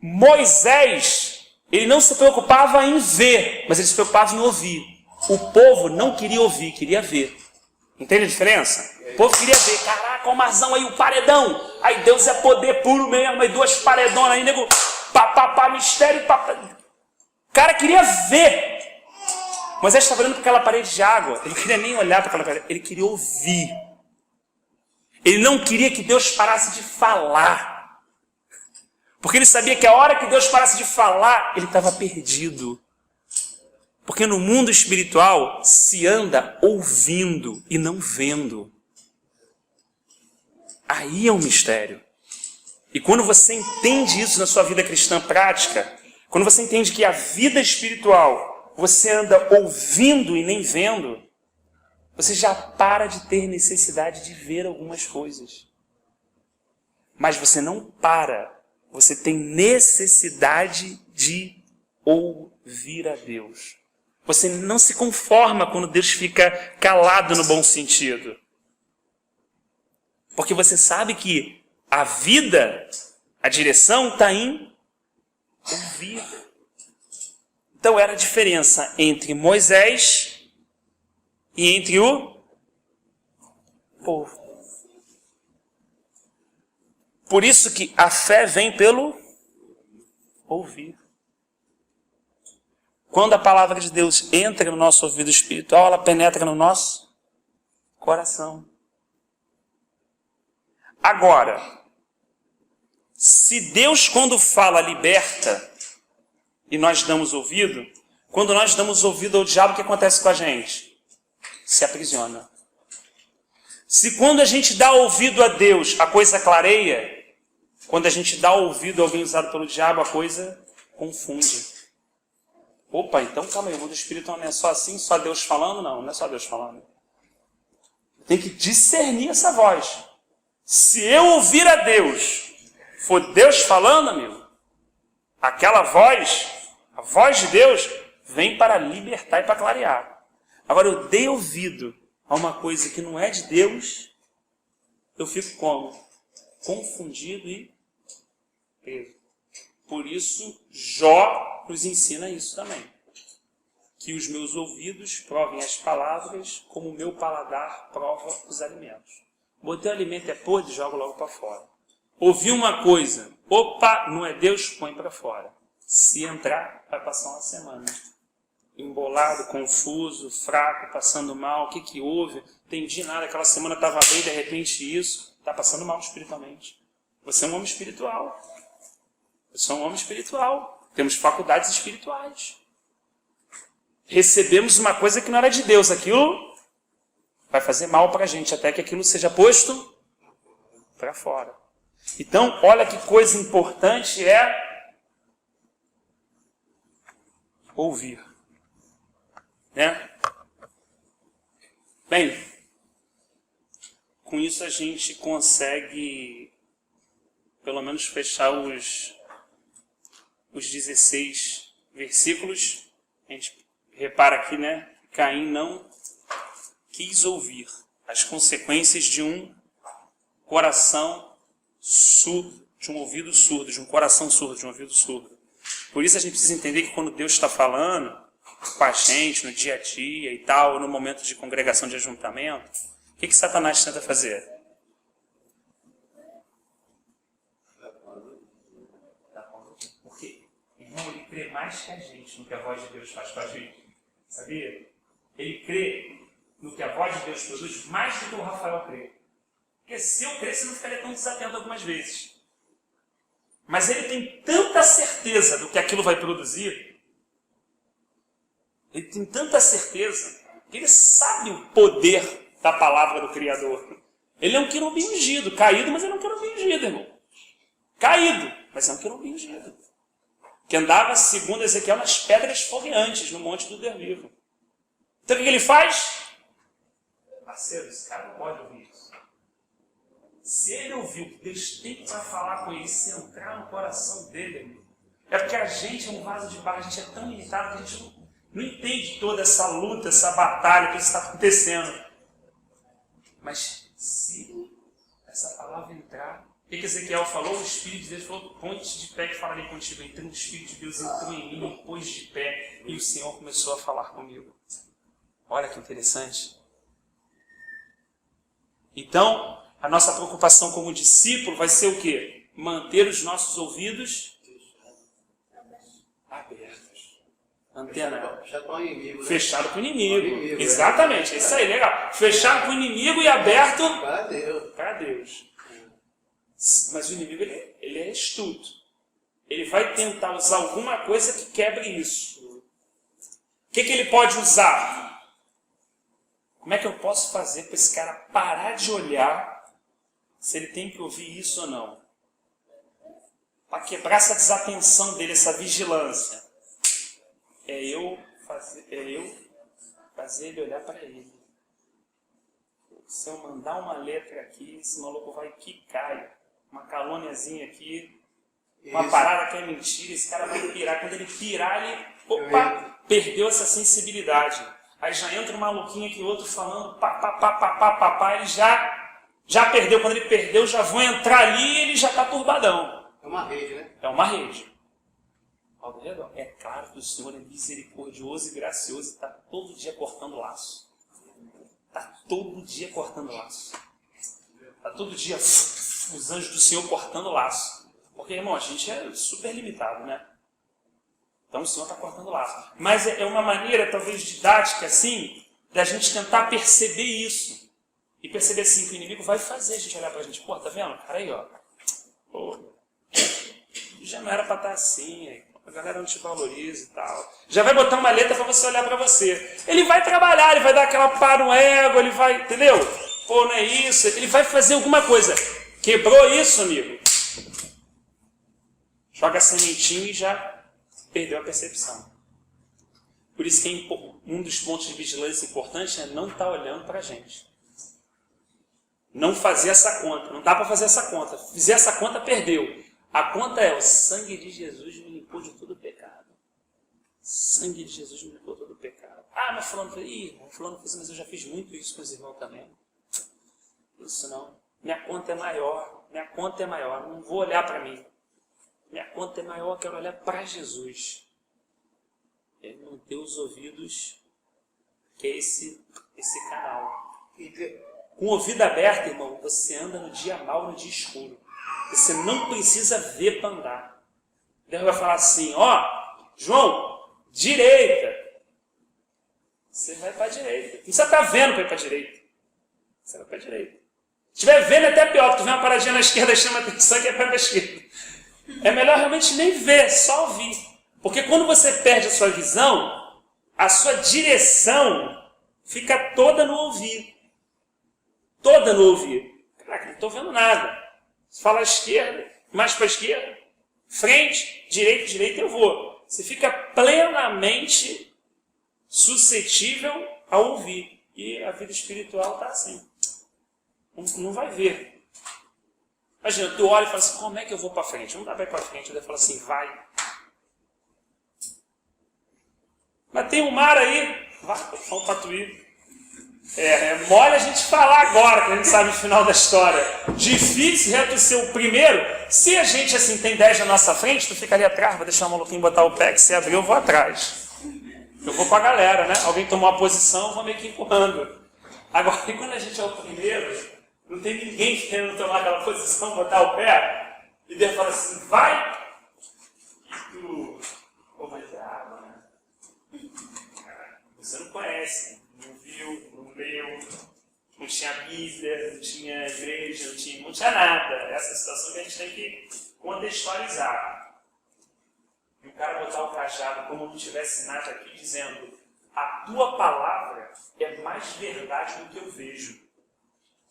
Moisés, ele não se preocupava em ver, mas ele se preocupava em ouvir. O povo não queria ouvir, queria ver. Entende a diferença? O povo queria ver, caraca, o marzão aí, o paredão. Aí Deus é poder puro mesmo, aí duas paredonas aí, nego, pá, mistério, pá. O cara queria ver. Moisés estava olhando para aquela parede de água, ele não queria nem olhar para aquela parede, ele queria ouvir. Ele não queria que Deus parasse de falar. Porque ele sabia que a hora que Deus parasse de falar, ele estava perdido. Porque no mundo espiritual se anda ouvindo e não vendo. Aí é um mistério. E quando você entende isso na sua vida cristã prática, quando você entende que a vida espiritual você anda ouvindo e nem vendo, você já para de ter necessidade de ver algumas coisas. Mas você não para. Você tem necessidade de ouvir a Deus. Você não se conforma quando Deus fica calado no bom sentido. Porque você sabe que a vida, a direção está em ouvir. Então era a diferença entre Moisés e entre o povo. Por isso que a fé vem pelo ouvir. Quando a palavra de Deus entra no nosso ouvido espiritual, ela penetra no nosso coração. Agora, se Deus, quando fala, liberta, e nós damos ouvido, quando nós damos ouvido ao diabo, o que acontece com a gente? Se aprisiona. Se quando a gente dá ouvido a Deus, a coisa clareia, quando a gente dá ouvido a alguém usado pelo diabo, a coisa confunde. Opa, então calma aí, o mundo espiritual não é só assim, só Deus falando? Não, não é só Deus falando. Tem que discernir essa voz. Se eu ouvir a Deus, for Deus falando, amigo, aquela voz, a voz de Deus, vem para libertar e para clarear. Agora, eu dei ouvido a uma coisa que não é de Deus, eu fico como? Confundido e preso. Por isso, Jó nos ensina isso também. Que os meus ouvidos provem as palavras, como o meu paladar prova os alimentos. Botei o alimento é podre, jogo logo para fora. Ouvi uma coisa, opa, não é Deus, põe para fora. Se entrar, vai passar uma semana. Embolado, confuso, fraco, passando mal, o que houve? Entendi nada, aquela semana estava bem, de repente isso, está passando mal espiritualmente. Você é um homem espiritual. Eu sou um homem espiritual. Temos faculdades espirituais. Recebemos uma coisa que não era de Deus. Aquilo vai fazer mal para a gente, até que aquilo seja posto para fora. Então, olha que coisa importante é ouvir. Né? Bem, com isso a gente consegue pelo menos fechar os 16 versículos. A gente repara aqui, né? Caim não quis ouvir as consequências de um coração surdo, de um ouvido surdo, de um coração surdo, de um ouvido surdo. Por isso a gente precisa entender que quando Deus está falando com a gente no dia a dia e tal, no momento de congregação, de ajuntamento, o que Satanás tenta fazer? Porque, irmão, ele crê mais que a gente no que a voz de Deus faz para a gente. Sabia? Ele crê no que a voz de Deus produz mais do que o Rafael crê. Porque se eu cresce, eu não ficaria tão desatento algumas vezes. Mas ele tem tanta certeza do que aquilo vai produzir, ele tem tanta certeza, que ele sabe o poder da palavra do Criador. Ele é um querubim ungido, caído, mas ele é um querubim ungido, irmão. Caído, mas é um querubim ungido. Que andava, segundo Ezequiel, nas pedras fogueantes, no monte do Deus vivo. Então o que ele faz? Parceiro, esse cara não pode ouvir isso. Se ele ouviu que Deus tem para falar com ele, se entrar no coração dele, amigo, é porque a gente é um vaso de barro, a gente é tão limitado que a gente não entende toda essa luta, essa batalha que está acontecendo. Mas se essa palavra entrar, o que Ezequiel falou? O Espírito de Deus falou, ponte de pé que falarei contigo. Então o Espírito de Deus entrou em mim, me pôs de pé e o Senhor começou a falar comigo. Olha que interessante. Então, a nossa preocupação como discípulo vai ser o quê? Manter os nossos ouvidos abertos. Antena. Fechado para o inimigo. Né? Fechado para o inimigo. Exatamente. Isso aí, legal. Fechado para o inimigo e aberto para Deus. Para Deus. Mas o inimigo, ele é astuto. Ele vai tentar usar alguma coisa que quebre isso. O que ele pode usar? Como é que eu posso fazer para esse cara parar de olhar se ele tem que ouvir isso ou não? Para quebrar essa desatenção dele, essa vigilância. É eu fazer ele olhar para ele. Se eu mandar uma letra aqui, esse maluco vai quicar. Uma calúniazinha aqui, uma parada que é mentira, esse cara vai pirar. Quando ele pirar, ele perdeu essa sensibilidade. Aí já entra um maluquinho aqui, outro falando pá, ele já perdeu. Quando ele perdeu, já vou entrar ali e ele já está turbadão. É uma rede, né? É uma rede. Ao redor. É claro que o Senhor é misericordioso e gracioso e está todo dia cortando laço. Está todo dia cortando laço. Está todo dia os anjos do Senhor cortando laço. Porque, irmão, a gente é super limitado, né? Então o Senhor está cortando laço. Mas é uma maneira, talvez, didática, assim, da gente tentar perceber isso. E perceber, assim, que o inimigo vai fazer a gente olhar pra gente. Pô, tá vendo? Cara aí, ó. Pô, já não era pra estar assim, aí. A galera não te valoriza e tal. Já vai botar uma letra pra você olhar pra você. Ele vai trabalhar, ele vai dar aquela pá no ego, ele vai, entendeu? Pô, não é isso. Ele vai fazer alguma coisa. Quebrou isso, amigo? Joga a sementinha e já perdeu a percepção. Por isso que um dos pontos de vigilância importante é não estar olhando para a gente. Não fazer essa conta. Não dá para fazer essa conta. Fizer essa conta, perdeu. A conta é: o sangue de Jesus me limpou de todo pecado. O sangue de Jesus me limpou de todo pecado. Ah, mas fulano fez, mas eu já fiz muito isso com os irmãos também. Isso não. Minha conta é maior. Minha conta é maior. Não vou olhar para mim. Minha conta é maior, eu quero olhar para Jesus. Ele não tem os ouvidos, que é esse canal. Com o ouvido aberto, irmão, você anda no dia mau, no dia escuro. Você não precisa ver para andar. Deus vai falar assim: ó, João, direita. Você vai para a direita. Não precisa estar vendo para ir para a direita. Você vai para a direita. Se estiver vendo, é até pior, porque tu vê uma paradinha na esquerda, chama atenção que é para a esquerda. É melhor realmente nem ver, só ouvir. Porque quando você perde a sua visão, a sua direção fica toda no ouvir. Toda no ouvir. Caraca, não estou vendo nada. Se fala esquerda, mais para a esquerda, frente, direita, eu vou. Você fica plenamente suscetível a ouvir. E a vida espiritual está assim. Não vai ver. Imagina, tu olha e fala assim: como é que eu vou para frente? Não dá para ir para frente. Ele fala assim: vai. Mas tem um mar aí. Vai, vamos para Tatuí. É mole a gente falar agora, que a gente sabe o final da história. Difícil é tu ser o primeiro. Se a gente assim tem 10 na nossa frente, tu fica ali atrás, vai deixar o maluquinho botar o pé, que se abrir eu vou atrás. Eu vou com a galera, né? Alguém tomou uma posição, eu vou meio que empurrando. Agora, e quando a gente é o primeiro, não tem ninguém querendo tomar aquela posição, botar o pé, e Deus fala assim: vai! E tu... Pô, mas você não conhece, não viu, não leu, não tinha Bíblia, não tinha igreja, não tinha nada. Essa situação que a gente tem que contextualizar. E o cara botar o cajado como não tivesse nada aqui, dizendo: a tua palavra é mais verdade do que eu vejo.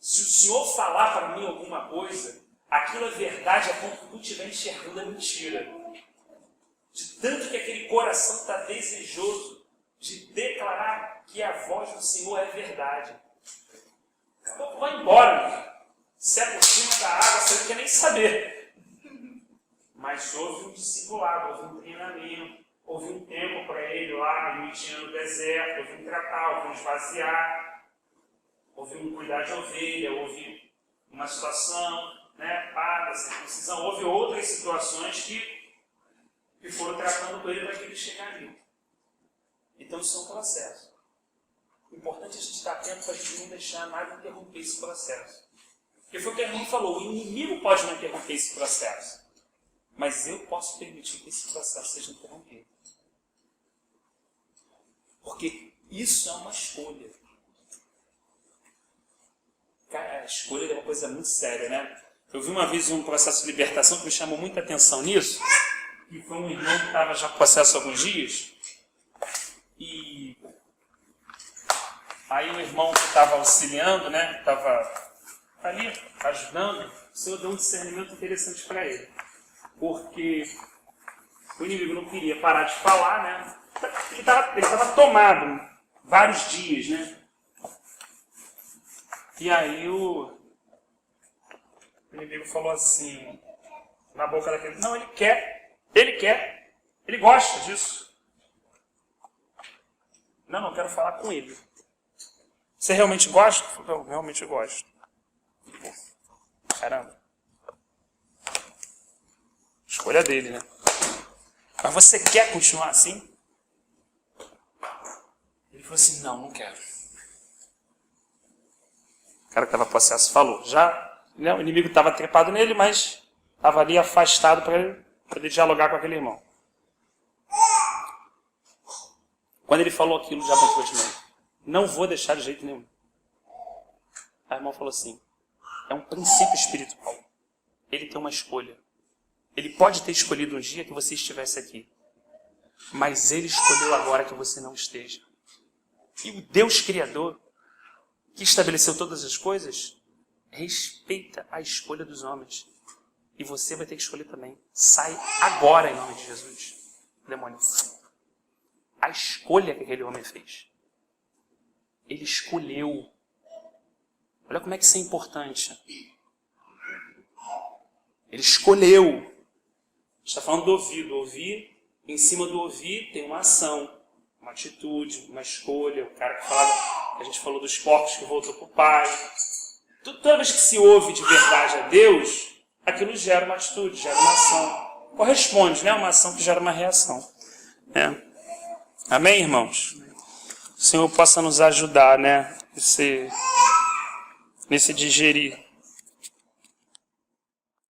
Se o Senhor falar para mim alguma coisa, aquilo é verdade a ponto que tu estiver enxergando a mentira. De tanto que aquele coração está desejoso de declarar que a voz do Senhor é verdade. Acabou, vai embora, amigo. Se é por cima da água, você não quer nem saber. Mas houve um discipulado, houve um treinamento, houve um tempo para ele lá, emitir no deserto, houve um tratar, houve um esvaziar, houve um cuidar de ovelha, houve uma situação, né, da circuncisão, houve outras situações que foram tratando com ele para que ele chegasse ali. Então isso é um processo. O importante é a gente estar atento para a gente não deixar nada interromper esse processo. Porque foi o que a irmã falou, o inimigo pode não interromper esse processo. Mas eu posso permitir que esse processo seja interrompido. Porque isso é uma escolha. Cara, a escolha é uma coisa muito séria, né? Eu vi uma vez um processo de libertação que me chamou muita atenção nisso. E foi um irmão que estava já com processo há alguns dias. E aí o irmão que estava auxiliando, né? Estava ali ajudando. O Senhor deu um discernimento interessante para ele. Porque o inimigo não queria parar de falar, né? Ele estava tomado vários dias, né? E aí o inimigo falou assim, na boca daquele, não, ele quer, ele gosta disso. Não quero falar com ele. Você realmente gosta? Eu realmente gosto. Caramba. Escolha dele, né? Mas você quer continuar assim? Ele falou assim, não quero. O cara que estava possesso falou. Já, né, o inimigo estava trepado nele, mas estava ali afastado para ele poder dialogar com aquele irmão. Quando ele falou aquilo, já bancou de novo. Não vou deixar de jeito nenhum. A irmã falou assim, é um princípio espiritual. Ele tem uma escolha. Ele pode ter escolhido um dia que você estivesse aqui. Mas ele escolheu agora que você não esteja. E o Deus Criador, que estabeleceu todas as coisas, respeita a escolha dos homens. E você vai ter que escolher também. Sai agora em nome de Jesus. Demônio. A escolha que aquele homem fez. Ele escolheu. Olha como é que isso é importante. Ele escolheu. A gente está falando do ouvido. Ouvir, em cima do ouvir tem uma ação, uma atitude, uma escolha. O cara que fala, a gente falou dos porcos que voltou para o pai. Toda vez que se ouve de verdade a Deus, aquilo gera uma atitude, gera uma ação. Corresponde, né? Uma ação que gera uma reação. Amém, irmãos? O Senhor possa nos ajudar, né? Nesse digerir